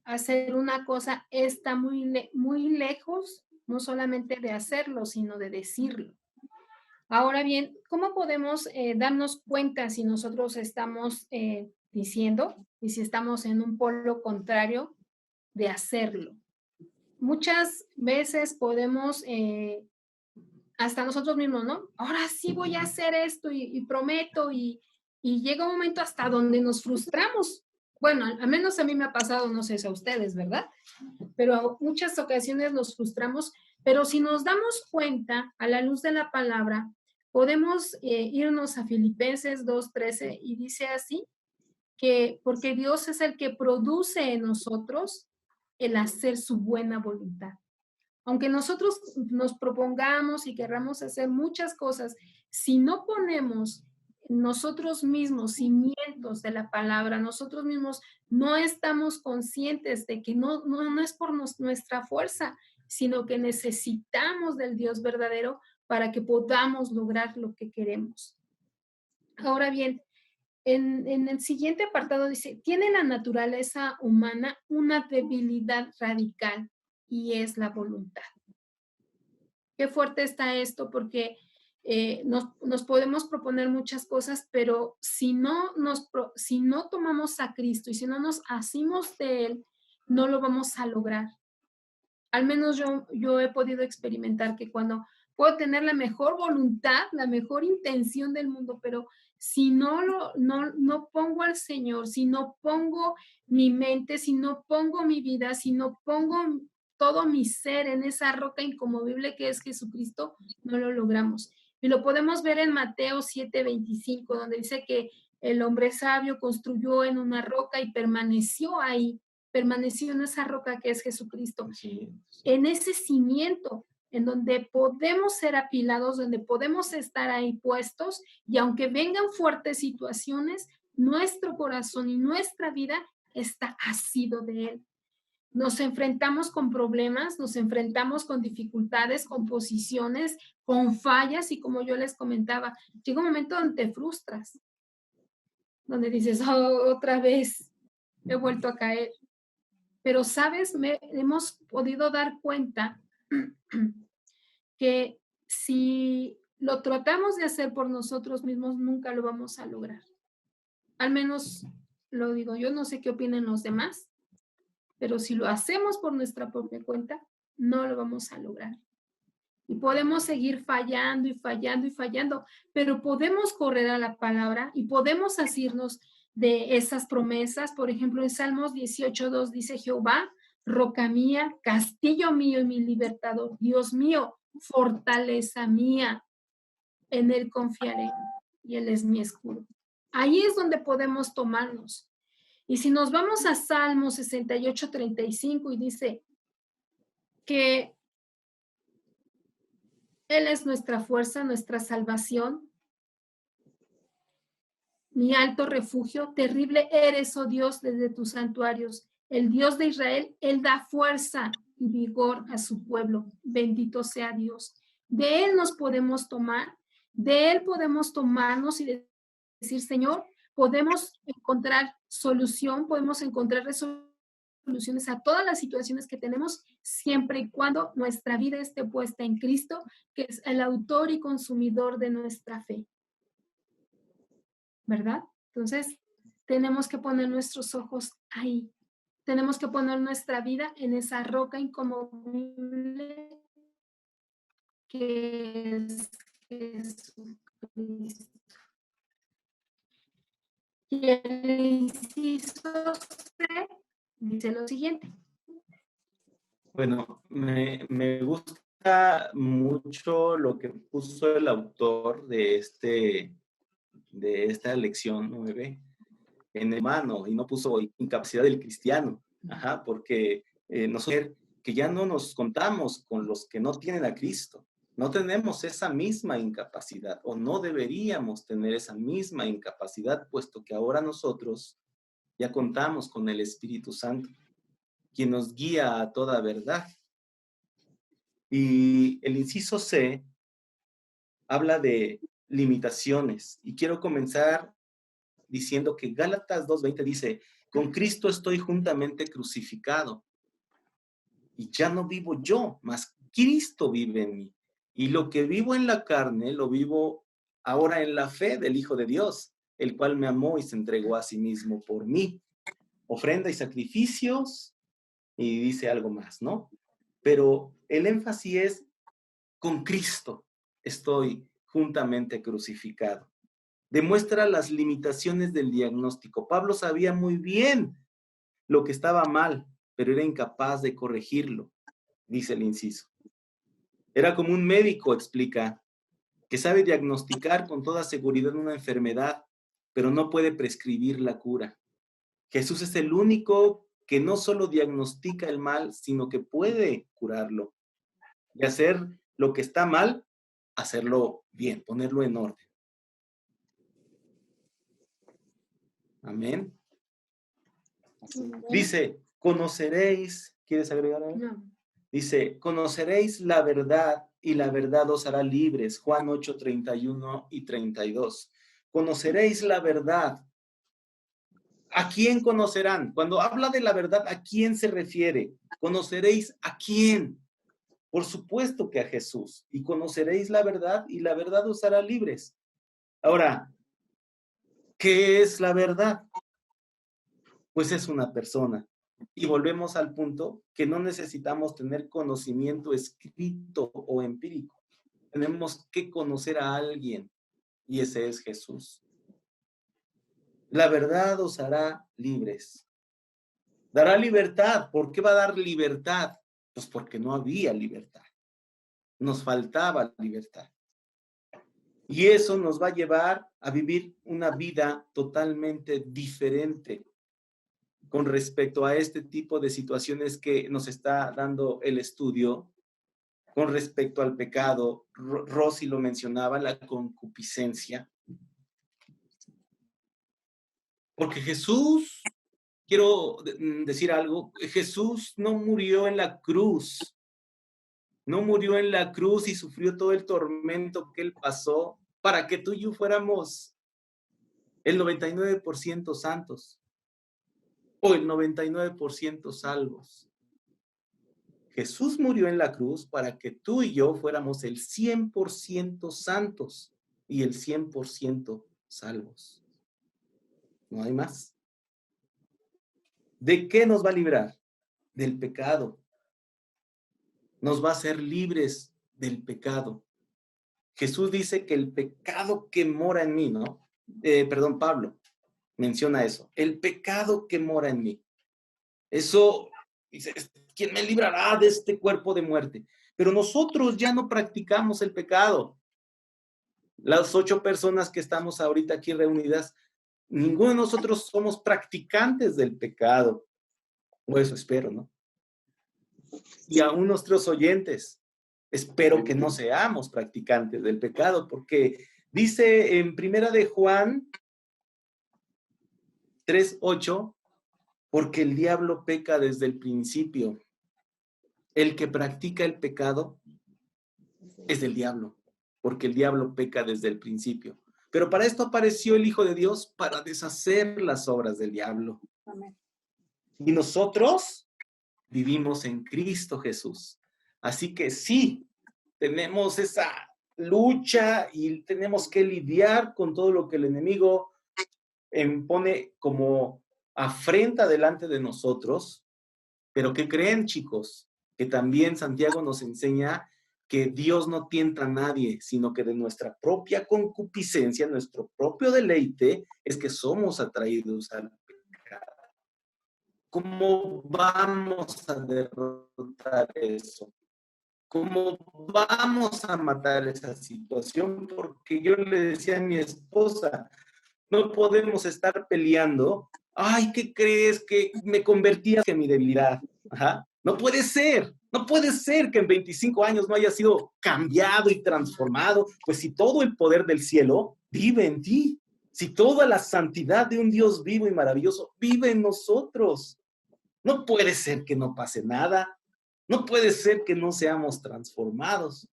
hacer una cosa está muy lejos, no solamente de hacerlo, sino de decirlo. Ahora bien, ¿cómo podemos darnos cuenta si nosotros estamos diciendo y si estamos en un polo contrario de hacerlo? Muchas veces podemos, hasta nosotros mismos, ¿no? Ahora sí voy a hacer esto y prometo y llega un momento hasta donde nos frustramos. Bueno, al menos a mí me ha pasado, no sé si a ustedes, ¿verdad? Pero muchas ocasiones nos frustramos, pero si nos damos cuenta a la luz de la palabra, podemos irnos a Filipenses 2:13 y dice así, que porque Dios es el que produce en nosotros el hacer su buena voluntad. Aunque nosotros nos propongamos y querramos hacer muchas cosas, si no ponemos nosotros mismos cimientos de la palabra, nosotros mismos no estamos conscientes de que no es por nuestra fuerza, sino que necesitamos del Dios verdadero para que podamos lograr lo que queremos. Ahora bien, en el siguiente apartado dice, tiene la naturaleza humana una debilidad radical y es la voluntad. Qué fuerte está esto porque nos podemos proponer muchas cosas, pero si no tomamos a Cristo y si no nos asimos de Él, no lo vamos a lograr. Al menos yo he podido experimentar que cuando puedo tener la mejor voluntad, la mejor intención del mundo, pero si no pongo al Señor, si no pongo mi mente, si no pongo mi vida, si no pongo todo mi ser en esa roca inconmovible que es Jesucristo, no lo logramos. Y lo podemos ver en Mateo 7:25, donde dice que el hombre sabio construyó en una roca y permaneció ahí, permaneció en esa roca que es Jesucristo. Sí. En ese cimiento, en donde podemos ser apilados, donde podemos estar ahí puestos, y aunque vengan fuertes situaciones, nuestro corazón y nuestra vida está asido de Él. Nos enfrentamos con problemas, nos enfrentamos con dificultades, con posiciones, con fallas, y como yo les comentaba, llega un momento donde te frustras, donde dices, oh, otra vez he vuelto a caer. Pero, ¿sabes? Hemos podido dar cuenta que si lo tratamos de hacer por nosotros mismos, nunca lo vamos a lograr. Al menos lo digo yo, no sé qué opinan los demás, pero si lo hacemos por nuestra propia cuenta, no lo vamos a lograr. Y podemos seguir fallando y fallando y fallando, pero podemos correr a la palabra y podemos asirnos de esas promesas. Por ejemplo, en Salmos 18:2 dice, Jehová, roca mía, castillo mío y mi libertador, Dios mío, fortaleza mía, en Él confiaré y Él es mi escudo. Ahí es donde podemos tomarnos. Y si nos vamos a Salmos 68:35 y dice que Él es nuestra fuerza, nuestra salvación, mi alto refugio, terrible eres, oh Dios, desde tus santuarios. El Dios de Israel, Él da fuerza y vigor a su pueblo. Bendito sea Dios. De Él nos podemos tomar, de Él podemos tomarnos y decir, Señor, podemos encontrar solución, podemos encontrar soluciones a todas las situaciones que tenemos, siempre y cuando nuestra vida esté puesta en Cristo, que es el autor y consumidor de nuestra fe. ¿Verdad? Entonces, tenemos que poner nuestros ojos ahí. Tenemos que poner nuestra vida en esa roca inconmovible que es Jesucristo. Y el inciso C dice lo siguiente. Bueno, me gusta mucho lo que puso el autor de de esta lección 9 en el humano y no puso incapacidad del cristiano. Ajá, porque nosotros que ya no nos contamos con los que no tienen a Cristo. No tenemos esa misma incapacidad o no deberíamos tener esa misma incapacidad, puesto que ahora nosotros ya contamos con el Espíritu Santo, quien nos guía a toda verdad. Y el inciso C habla de limitaciones. Y quiero comenzar diciendo que Gálatas 2:20 dice, con Cristo estoy juntamente crucificado. Y ya no vivo yo, mas Cristo vive en mí. Y lo que vivo en la carne, lo vivo ahora en la fe del Hijo de Dios, el cual me amó y se entregó a sí mismo por mí. Ofrenda y sacrificios, y dice algo más, ¿no? Pero el énfasis es, con Cristo estoy juntamente crucificado. Demuestra las limitaciones del diagnóstico. Pablo sabía muy bien lo que estaba mal, pero era incapaz de corregirlo, dice el inciso. Era como un médico, explica, que sabe diagnosticar con toda seguridad una enfermedad, pero no puede prescribir la cura. Jesús es el único que no solo diagnostica el mal, sino que puede curarlo. Y hacer lo que está mal, hacerlo bien, ponerlo en orden. Amén. Dice, conoceréis, ¿quieres agregar algo? No. Dice, conoceréis la verdad y la verdad os hará libres. Juan 8, 31 y 32. Conoceréis la verdad. ¿A quién conocerán? Cuando habla de la verdad, ¿a quién se refiere? ¿Conoceréis a quién? Por supuesto que a Jesús. Y conoceréis la verdad y la verdad os hará libres. Ahora, ¿qué es la verdad? Pues es una persona. Y volvemos al punto que no necesitamos tener conocimiento escrito o empírico. Tenemos que conocer a alguien y ese es Jesús. La verdad os hará libres. Dará libertad. ¿Por qué va a dar libertad? Pues porque no había libertad. Nos faltaba libertad. Y eso nos va a llevar a vivir una vida totalmente diferente con respecto a este tipo de situaciones que nos está dando el estudio, con respecto al pecado. Rosy lo mencionaba, la concupiscencia. Porque Jesús, quiero decir algo, Jesús no murió en la cruz. No murió en la cruz y sufrió todo el tormento que él pasó para que tú y yo fuéramos el 99% santos o el 99% salvos. Jesús murió en la cruz para que tú y yo fuéramos el 100% santos y el 100% salvos. No hay más. ¿De qué nos va a librar? Del pecado. Nos va a hacer libres del pecado. Jesús dice que el pecado que mora en mí, ¿no? Pablo menciona eso. El pecado que mora en mí. Eso, dice, ¿quién me librará de este cuerpo de muerte? Pero nosotros ya no practicamos el pecado. Las 8 personas que estamos ahorita aquí reunidas, ninguno de nosotros somos practicantes del pecado. O eso espero, ¿no? Y aún nuestros oyentes, espero que no seamos practicantes del pecado, porque dice en Primera de Juan 3:8, porque el diablo peca desde el principio. El que practica el pecado es del diablo, porque el diablo peca desde el principio. Pero para esto apareció el Hijo de Dios, para deshacer las obras del diablo. Amén. Y nosotros vivimos en Cristo Jesús. Así que sí, tenemos esa lucha y tenemos que lidiar con todo lo que el enemigo pone como afrenta delante de nosotros. Pero ¿qué creen, chicos? Que también Santiago nos enseña que Dios no tienta a nadie, sino que de nuestra propia concupiscencia, nuestro propio deleite, es que somos atraídos al pecado. ¿Cómo vamos a derrotar eso? ¿Cómo vamos a matar esa situación? Porque yo le decía a mi esposa, No podemos estar peleando. Ay, ¿qué crees? Que me convertí en mi debilidad. Ajá. No puede ser. No puede ser que en 25 años no haya sido cambiado y transformado. Pues si todo el poder del cielo vive en ti, si toda la santidad de un Dios vivo y maravilloso vive en nosotros, no puede ser que no pase nada. No puede ser que no seamos transformados.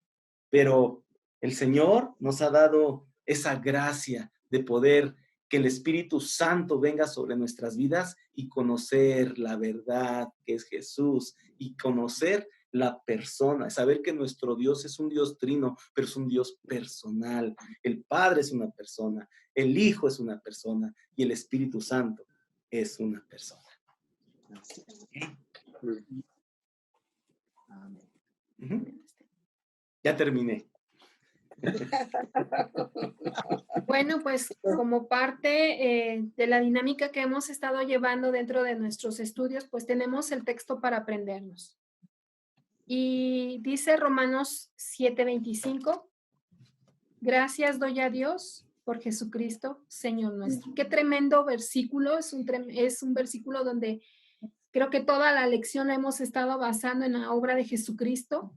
Pero el Señor nos ha dado esa gracia de poder que el Espíritu Santo venga sobre nuestras vidas y conocer la verdad que es Jesús y conocer la persona, saber que nuestro Dios es un Dios trino, pero es un Dios personal. El Padre es una persona, el Hijo es una persona y el Espíritu Santo es una persona. Ya terminé. Bueno, pues como parte de la dinámica que hemos estado llevando dentro de nuestros estudios, pues tenemos el texto para aprendernos. Y dice Romanos 7:25, gracias doy a Dios por Jesucristo, Señor nuestro. Qué tremendo versículo, es un versículo donde creo que toda la lección la hemos estado basando en la obra de Jesucristo,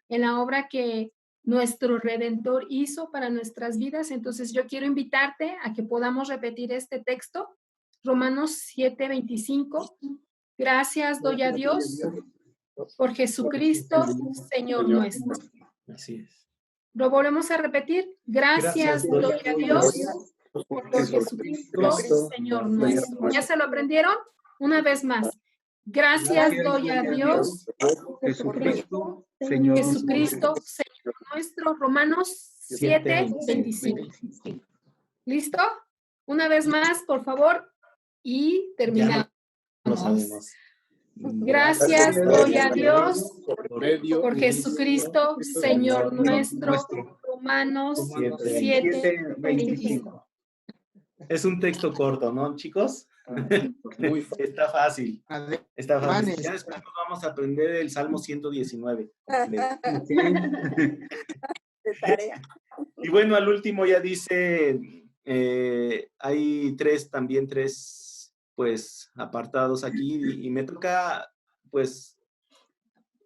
en la obra que nuestro Redentor hizo para nuestras vidas. Entonces yo quiero invitarte a que podamos repetir este texto, Romanos 7:25. Gracias doy a Dios por Jesucristo, Señor nuestro. Así es. Lo volvemos a repetir. Gracias doy a Dios por Jesucristo, Señor nuestro. ¿Ya se lo aprendieron? Una vez más. Gracias doy a Dios por Jesucristo, Señor nuestro. Romanos 7:25. ¿Listo? Una vez más, por favor. Y terminamos. Lo sabemos. Gracias doy a Dios por Jesucristo, Señor nuestro. Romanos 7:25. Es un texto corto, ¿no, chicos? Muy fácil. Está fácil. Está fácil. Ya después nos vamos a aprender el Salmo 119. De tarea. Y bueno, al último ya dice, hay tres pues apartados aquí y me toca pues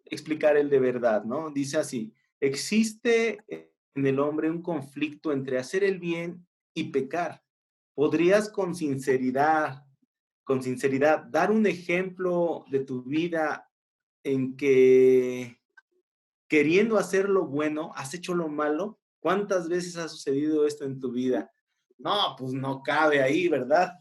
explicar el de verdad, ¿no? Dice así, existe en el hombre un conflicto entre hacer el bien y pecar. ¿Podrías con sinceridad, dar un ejemplo de tu vida en que queriendo hacer lo bueno, has hecho lo malo? ¿Cuántas veces ha sucedido esto en tu vida? No, pues no cabe ahí, ¿verdad?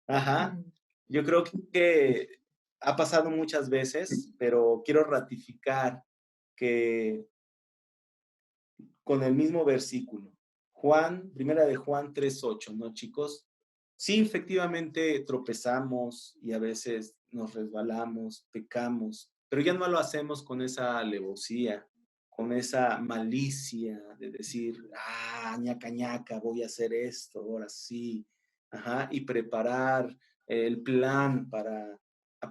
Ajá. Yo creo que ha pasado muchas veces, pero quiero ratificar que con el mismo versículo, Primera de Juan 3:8, ¿no, chicos? Sí, efectivamente tropezamos y a veces nos resbalamos, pecamos, pero ya no lo hacemos con esa alevosía, con esa malicia de decir, ñaca, ñaca, voy a hacer esto, ahora sí, y preparar el plan para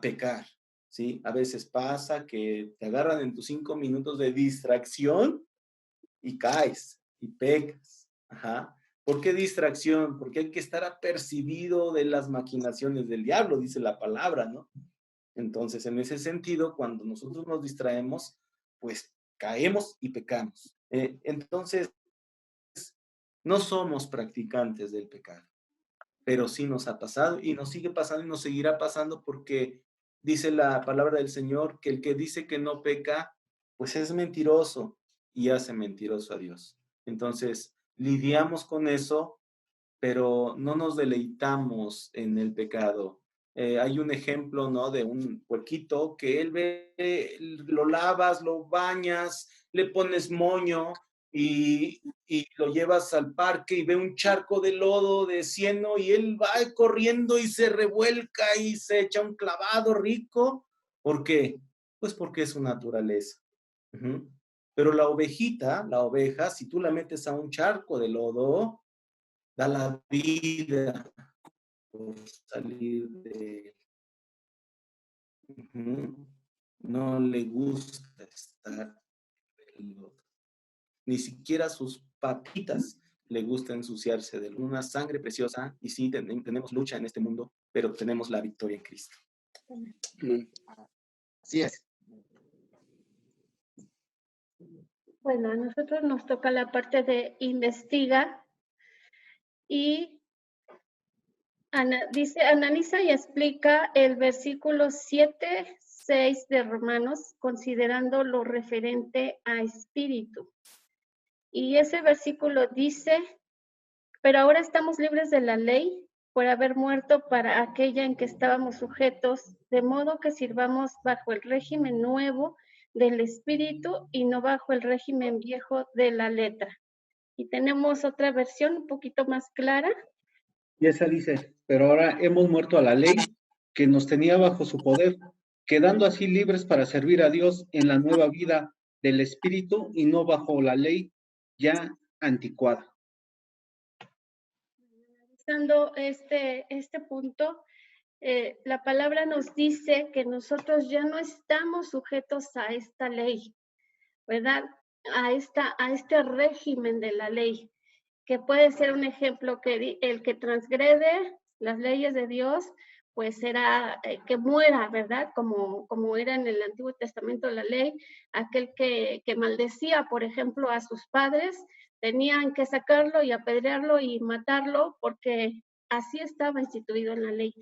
pecar, ¿sí? A veces pasa que te agarran en tus 5 minutos de distracción y caes y pecas, ¿Por qué distracción? Porque hay que estar apercibido de las maquinaciones del diablo, dice la palabra, ¿no? Entonces, en ese sentido, cuando nosotros nos distraemos, pues caemos y pecamos. Entonces, no somos practicantes del pecado, pero sí nos ha pasado y nos sigue pasando y nos seguirá pasando porque dice la palabra del Señor que el que dice que no peca, pues es mentiroso y hace mentiroso a Dios. Entonces, lidiamos con eso, pero no nos deleitamos en el pecado. Hay un ejemplo, ¿no? De un puerquito que él ve, lo lavas, lo bañas, le pones moño y lo llevas al parque y ve un charco de lodo, de cieno, y él va corriendo y se revuelca y se echa un clavado rico. ¿Por qué? Pues porque es su naturaleza. Pero la oveja, si tú la metes a un charco de lodo, da la vida por salir de no le gusta estar en el lodo. Ni siquiera sus patitas le gusta ensuciarse de una sangre preciosa, y sí, tenemos lucha en este mundo, pero tenemos la victoria en Cristo. Así es. Bueno, a nosotros nos toca la parte de investiga y dice, analiza y explica el versículo 7, 6 de Romanos, considerando lo referente a espíritu. Y ese versículo dice, pero ahora estamos libres de la ley por haber muerto para aquella en que estábamos sujetos, de modo que sirvamos bajo el régimen nuevo del espíritu y no bajo el régimen viejo de la letra. Y tenemos otra versión un poquito más clara. Y esa dice, pero ahora hemos muerto a la ley que nos tenía bajo su poder, quedando así libres para servir a Dios en la nueva vida del espíritu y no bajo la ley ya anticuada. Analizando este punto, la palabra nos dice que nosotros ya no estamos sujetos a esta ley, ¿verdad? A este régimen de la ley, que puede ser un ejemplo que el que transgrede las leyes de Dios, pues será que muera, ¿verdad? Como era en el Antiguo Testamento la ley, aquel que maldecía, por ejemplo, a sus padres, tenían que sacarlo y apedrearlo y matarlo porque así estaba instituido en la ley.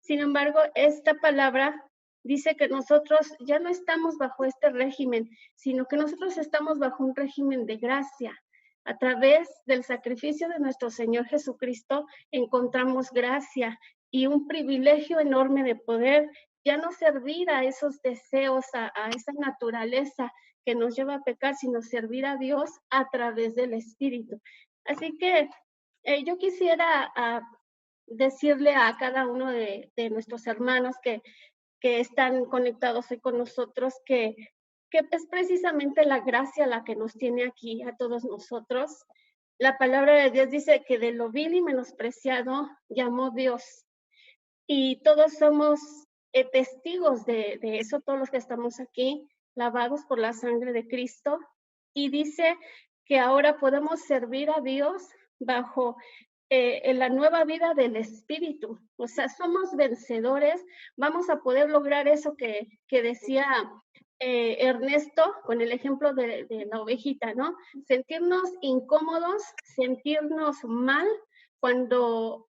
Sin embargo, esta palabra dice que nosotros ya no estamos bajo este régimen, sino que nosotros estamos bajo un régimen de gracia. A través del sacrificio de nuestro Señor Jesucristo encontramos gracia y un privilegio enorme de poder ya no servir a esos deseos, a esa naturaleza que nos lleva a pecar, sino servir a Dios a través del Espíritu. Así que yo quisiera decirle a cada uno de nuestros hermanos que están conectados hoy con nosotros que es precisamente la gracia la que nos tiene aquí a todos nosotros. La palabra de Dios dice que de lo vil y menospreciado llamó Dios. Y todos somos testigos de eso, todos los que estamos aquí, lavados por la sangre de Cristo. Y dice que ahora podemos servir a Dios bajo en la nueva vida del Espíritu. O sea, somos vencedores, vamos a poder lograr eso que decía Ernesto con el ejemplo de la ovejita, ¿no? Sentirnos incómodos, sentirnos mal cuando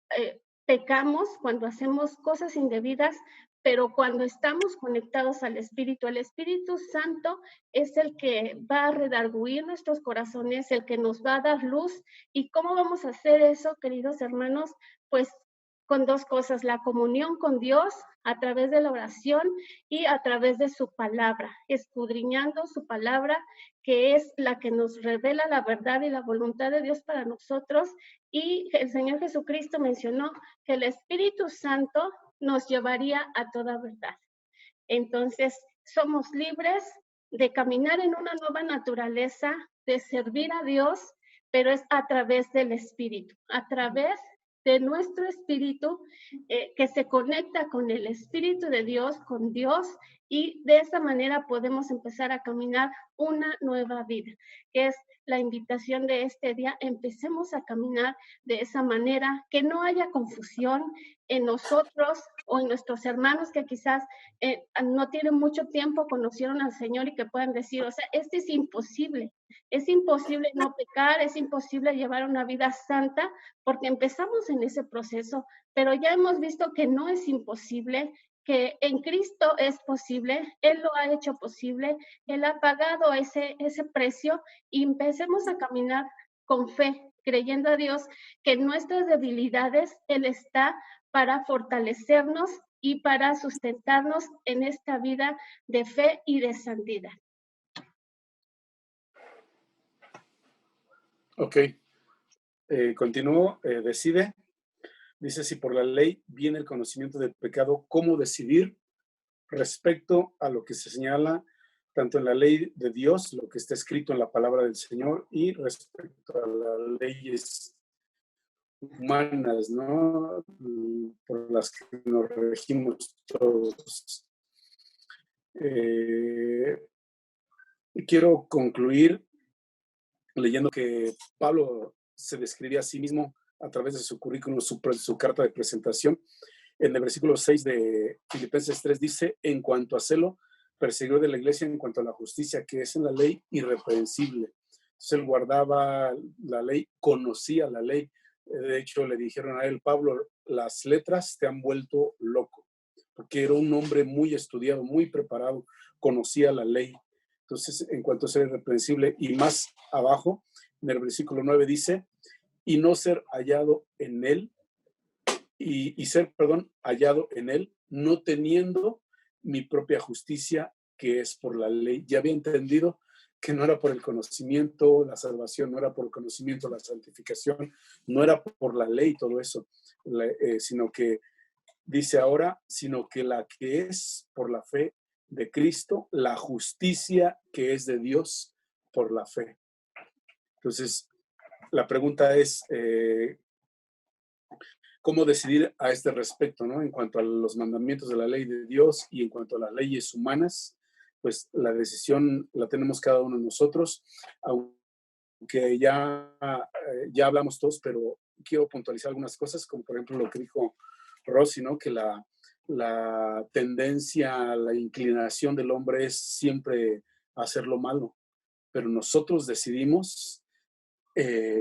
pecamos, cuando hacemos cosas indebidas, pero cuando estamos conectados al Espíritu, el Espíritu Santo es el que va a redarguir nuestros corazones, el que nos va a dar luz. ¿Y cómo vamos a hacer eso, queridos hermanos? Pues con dos cosas, la comunión con Dios a través de la oración y a través de su palabra, escudriñando su palabra, que es la que nos revela la verdad y la voluntad de Dios para nosotros. Y el Señor Jesucristo mencionó que el Espíritu Santo nos llevaría a toda verdad. Entonces, somos libres de caminar en una nueva naturaleza, de servir a Dios, pero es a través del Espíritu, a través de nuestro espíritu que se conecta con el Espíritu de Dios, con Dios, y de esa manera podemos empezar a caminar una nueva vida, que es la invitación de este día. Empecemos a caminar de esa manera, que no haya confusión en nosotros o en nuestros hermanos que quizás no tienen mucho tiempo, conocieron al Señor y que puedan decir, o sea, este es imposible no pecar, es imposible llevar una vida santa, porque empezamos en ese proceso, pero ya hemos visto que no es imposible, que en Cristo es posible, Él lo ha hecho posible, Él ha pagado ese precio, y empecemos a caminar con fe, creyendo a Dios que en nuestras debilidades Él está para fortalecernos y para sustentarnos en esta vida de fe y de santidad. Ok. Continúo. Decide. Dice, si por la ley viene el conocimiento del pecado, ¿cómo decidir respecto a lo que se señala tanto en la ley de Dios, lo que está escrito en la palabra del Señor, y respecto a las leyes humanas, ¿no? Por las que nos regimos todos? Quiero concluir leyendo que Pablo se describía a sí mismo a través de su currículum, su carta de presentación. En el versículo 6 de Filipenses 3 dice, en cuanto a celo, perseguidor de la iglesia, en cuanto a la justicia que es en la ley, irreprensible. Entonces él guardaba la ley, conocía la ley. De hecho, le dijeron a él, Pablo, las letras te han vuelto loco, porque era un hombre muy estudiado, muy preparado, conocía la ley. Entonces, en cuanto a ser irreprensible, y más abajo, en el versículo 9 dice, y no ser hallado en él, y ser, hallado en él, no teniendo mi propia justicia, que es por la ley. Ya había entendido que no era por el conocimiento la salvación, no era por el conocimiento la santificación, no era por la ley todo eso, sino que, dice ahora, sino que la que es por la fe de Cristo, la justicia que es de Dios por la fe. Entonces, la pregunta es, ¿cómo decidir a este respecto, ¿no? En cuanto a los mandamientos de la ley de Dios y en cuanto a las leyes humanas, pues la decisión la tenemos cada uno de nosotros, aunque ya hablamos todos, pero quiero puntualizar algunas cosas, como por ejemplo lo que dijo Rosy, ¿no? Que la tendencia, la inclinación del hombre es siempre hacer lo malo, pero nosotros decidimos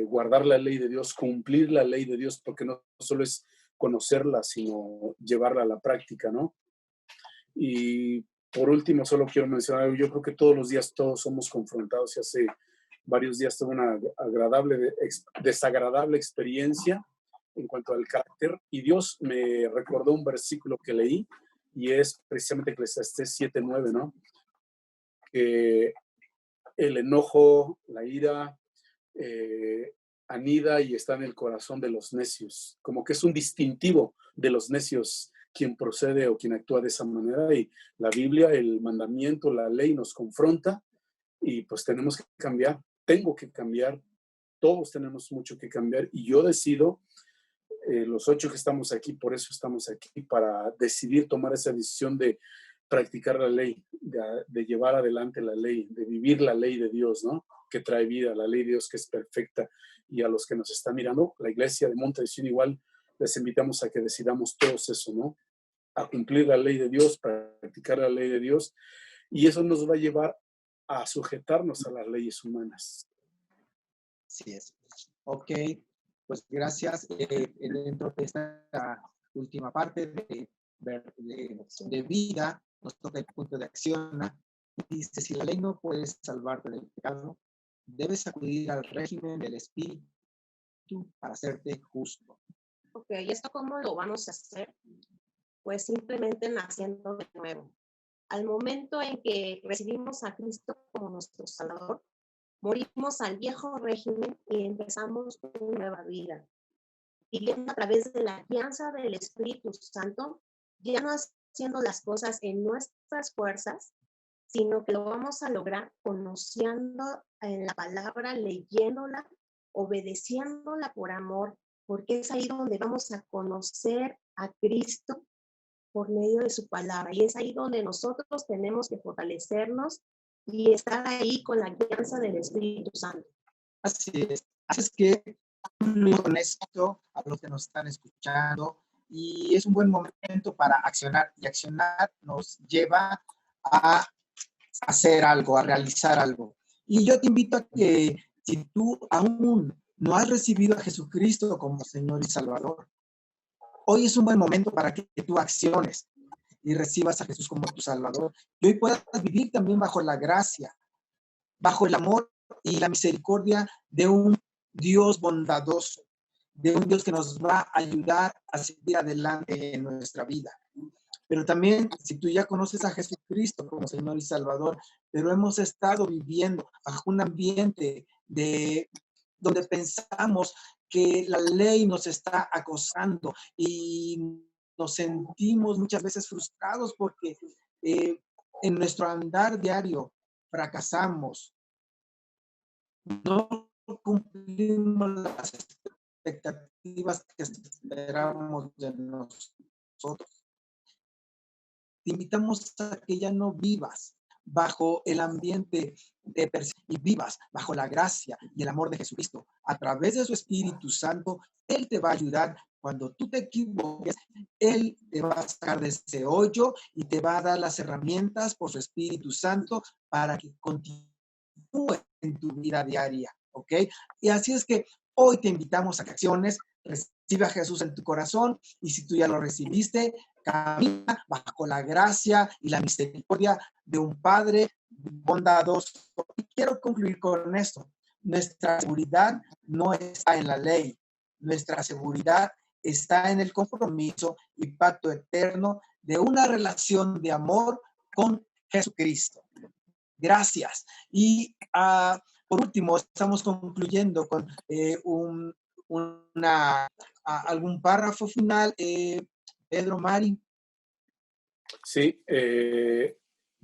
guardar la ley de Dios, cumplir la ley de Dios, porque no solo es conocerla, sino llevarla a la práctica, ¿no? Y por último, solo quiero mencionar algo. Yo creo que todos los días todos somos confrontados, y hace varios días tuve una desagradable experiencia en cuanto al carácter, y Dios me recordó un versículo que leí, y es precisamente Eclesiastés 7:9, ¿no? Que el enojo, la ira, anida y está en el corazón de los necios, como que es un distintivo de los necios quien procede o quien actúa de esa manera, y la Biblia, el mandamiento, la ley nos confronta, y pues tenemos que cambiar, tengo que cambiar, todos tenemos mucho que cambiar, y yo decido, los 8 que estamos aquí, por eso estamos aquí, para decidir tomar esa decisión de practicar la ley, de llevar adelante la ley, de vivir la ley de Dios, ¿no? Que trae vida, la ley de Dios que es perfecta. Y a los que nos están mirando, la iglesia de Monte de Sion igual, les invitamos a que decidamos todos eso, ¿no? A cumplir la ley de Dios, practicar la ley de Dios, y eso nos va a llevar a sujetarnos a las leyes humanas. Así es. Ok, pues gracias. Dentro de esta última parte de vida, nos toca el punto de acción. Dice, si la ley no puede salvarte del pecado, debes acudir al régimen del Espíritu para hacerte justo. Ok, ¿y esto cómo lo vamos a hacer? Pues simplemente naciendo de nuevo. Al momento en que recibimos a Cristo como nuestro Salvador, morimos al viejo régimen y empezamos una nueva vida. Viviendo a través de la guianza del Espíritu Santo, ya no haciendo las cosas en nuestras fuerzas, sino que lo vamos a lograr conociendo en la palabra, leyéndola, obedeciéndola por amor, porque es ahí donde vamos a conocer a Cristo por medio de su palabra. Y es ahí donde nosotros tenemos que fortalecernos y estar ahí con la guianza del Espíritu Santo. Así es. Así es que con esto a los que nos están escuchando, y es un buen momento para accionar, y accionar nos lleva a hacer algo, a realizar algo. Y yo te invito a que si tú aún no has recibido a Jesucristo como Señor y Salvador, hoy es un buen momento para que tú acciones y recibas a Jesús como tu Salvador. Y hoy puedas vivir también bajo la gracia, bajo el amor y la misericordia de un Dios bondadoso, de un Dios que nos va a ayudar a seguir adelante en nuestra vida. Pero también, si tú ya conoces a Jesucristo como Señor y Salvador, pero hemos estado viviendo bajo un ambiente donde pensamos que la ley nos está acosando y nos sentimos muchas veces frustrados porque en nuestro andar diario fracasamos, no cumplimos las expectativas que esperábamos de nosotros. Te invitamos a que ya no vivas bajo el ambiente de y vivas bajo la gracia y el amor de Jesucristo. A través de su Espíritu Santo, Él te va a ayudar. Cuando tú te equivoques, Él te va a sacar de ese hoyo y te va a dar las herramientas por su Espíritu Santo para que continúe en tu vida diaria, ¿ok? Y así es que hoy te invitamos a que acciones, recibe a Jesús en tu corazón y si tú ya lo recibiste, camina bajo la gracia y la misericordia de un Padre bondadoso. Y quiero concluir con esto. Nuestra seguridad no está en la ley. Nuestra seguridad está en el compromiso y pacto eterno de una relación de amor con Jesucristo. Gracias. Y por último, estamos concluyendo con algún párrafo final. Pedro, Mari. Sí,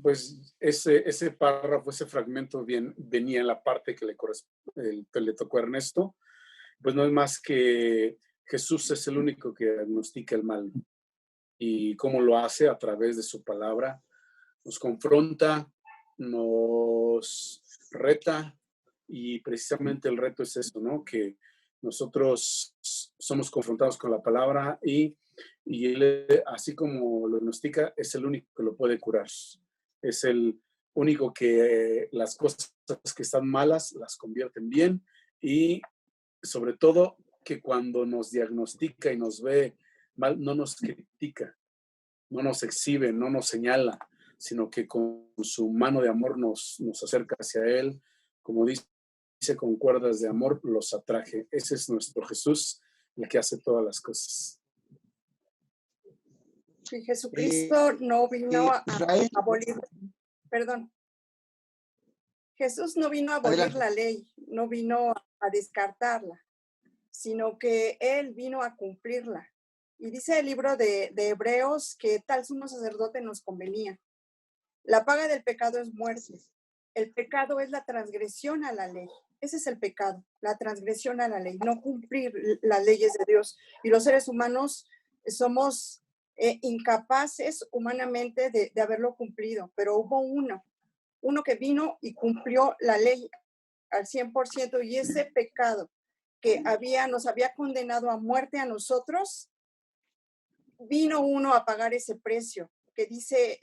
pues ese párrafo, ese fragmento venía en la parte que le tocó a Ernesto. Pues no es más que Jesús es el único que diagnostica el mal. ¿Y cómo lo hace? A través de su palabra. Nos confronta, nos reta, y precisamente el reto es eso, ¿no? Que nosotros somos confrontados con la palabra y él, así como lo diagnostica, es el único que lo puede curar. Es el único que las cosas que están malas las convierte en bien, y sobre todo que cuando nos diagnostica y nos ve mal, no nos critica, no nos exhibe, no nos señala, sino que con su mano de amor nos acerca hacia Él. Como dice, con cuerdas de amor los atraje. Ese es nuestro Jesús, el que hace todas las cosas. Sí, Jesucristo no vino a abolir, perdón. Jesús no vino a abolir la ley, no vino a descartarla, sino que Él vino a cumplirla. Y dice el libro de Hebreos que tal sumo sacerdote nos convenía. La paga del pecado es muerte. El pecado es la transgresión a la ley. Ese es el pecado, la transgresión a la ley, no cumplir las leyes de Dios. Y los seres humanos somos incapaces humanamente de haberlo cumplido, pero hubo uno que vino y cumplió la ley al 100%, y ese pecado que nos había condenado a muerte a nosotros, vino uno a pagar ese precio, que dice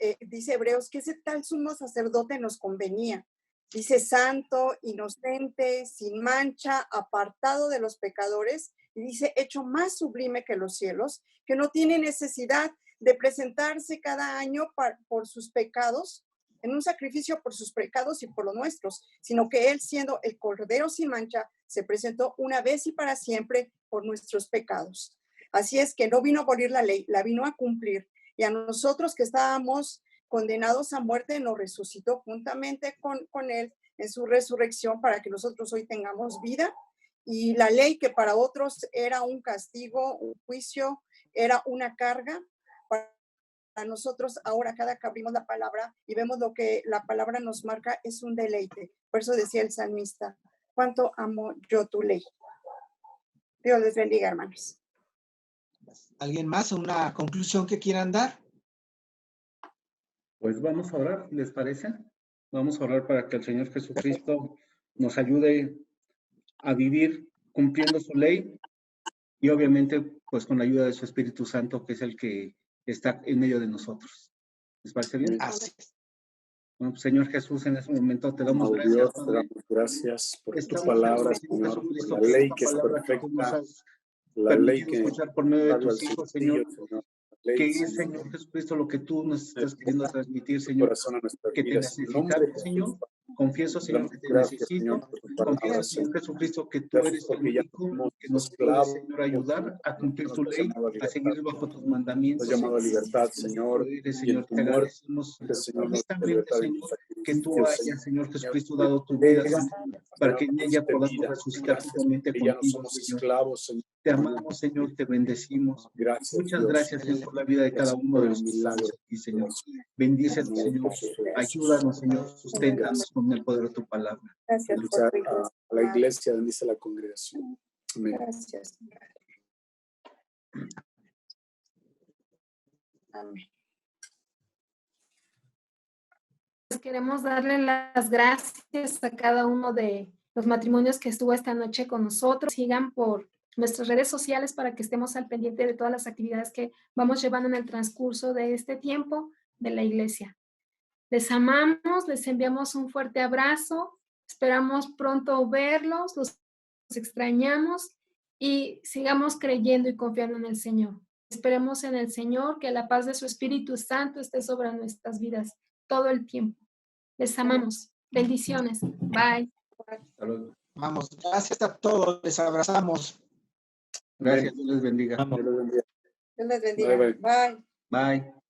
Hebreos que ese tal sumo sacerdote nos convenía. Dice santo, inocente, sin mancha, apartado de los pecadores, y dice hecho más sublime que los cielos, que no tiene necesidad de presentarse cada año por sus pecados, en un sacrificio por sus pecados y por los nuestros, sino que Él, siendo el Cordero sin mancha, se presentó una vez y para siempre por nuestros pecados. Así es que no vino a abolir la ley, la vino a cumplir. Y a nosotros que estábamos condenados a muerte, nos resucitó juntamente con Él en su resurrección para que nosotros hoy tengamos vida. Y la ley, que para otros era un castigo, un juicio, era una carga, para nosotros ahora cada que abrimos la palabra y vemos lo que la palabra nos marca, es un deleite. Por eso decía el salmista, cuánto amo yo tu ley. Dios les bendiga, hermanos. ¿Alguien más? ¿Una conclusión que quieran dar? Pues vamos a orar, ¿les parece? Vamos a orar para que el Señor Jesucristo nos ayude a vivir cumpliendo su ley y obviamente pues con la ayuda de su Espíritu Santo, que es el que está en medio de nosotros. ¿Les parece bien? Así. Bueno, pues, Señor Jesús, en este momento te damos gracias, Dios, Padre. te damos gracias por tu Estamos palabra, Señor Señor, Jesucristo, por la ley por que es palabra que tú nos perfecta, has la ley permitido que escuchar por medio de habla al tus hijos, sencillo, Señor. Señor. La Que ley, es, Señor Jesucristo, lo que tú nos estás queriendo transmitir, tu Señor, corazón a nuestras que te vidas. En nombre de necesitamos, Señor. Jesús, Confieso, te Señor, damos que te gracias, Señor, necesito. por tu palabra, Confieso, Señor. Señor Jesucristo, que tú Gracias eres el porque ya único somos que nos puede, esclavos, Señor, ayudar a cumplir nos tu has ley, llamado a a libertad. seguir bajo tus Nos has mandamientos, llamado a Señor. libertad, Como Señor, tú eres, y en Señor, tu te muerte, agradecemos Señor, nos da honestamente, libertad en tu Señor, que tú sacrificio, hayas, Señor Señor, Jesucristo, dado tu vida, Señor, para que en ella de podamos vida. resucitar Gracias, juntamente porque ya no contigo, somos Señor. esclavos, Señor. Te amamos, Señor, te bendecimos. Gracias, Muchas Dios. gracias, Señor, por la vida de cada Gracias uno por de el los que milagro. estamos aquí, Señor. Bendícenos, En el nombre Señor. de Jesús. Ayúdanos, Señor. Susténtanos con el poder de tu palabra. Gracias Bendice por a tu iglesia. la iglesia, bendice a la congregación. Amén. Gracias. Amén. queremos darle las gracias a cada uno de los matrimonios que estuvo esta noche con nosotros. Sigan por nuestras redes sociales para que estemos al pendiente de todas las actividades que vamos llevando en el transcurso de este tiempo de la iglesia. Les amamos, les enviamos un fuerte abrazo, esperamos pronto verlos, los extrañamos y sigamos creyendo y confiando en el Señor. Esperemos en el Señor que la paz de su Espíritu Santo esté sobre nuestras vidas todo el tiempo. Les amamos. Bendiciones. Bye. Vamos, gracias a todos, les abrazamos. Gracias, Dios les bendiga. Dios los bendiga. Dios les bendiga. Bye, bye. Bye. Bye.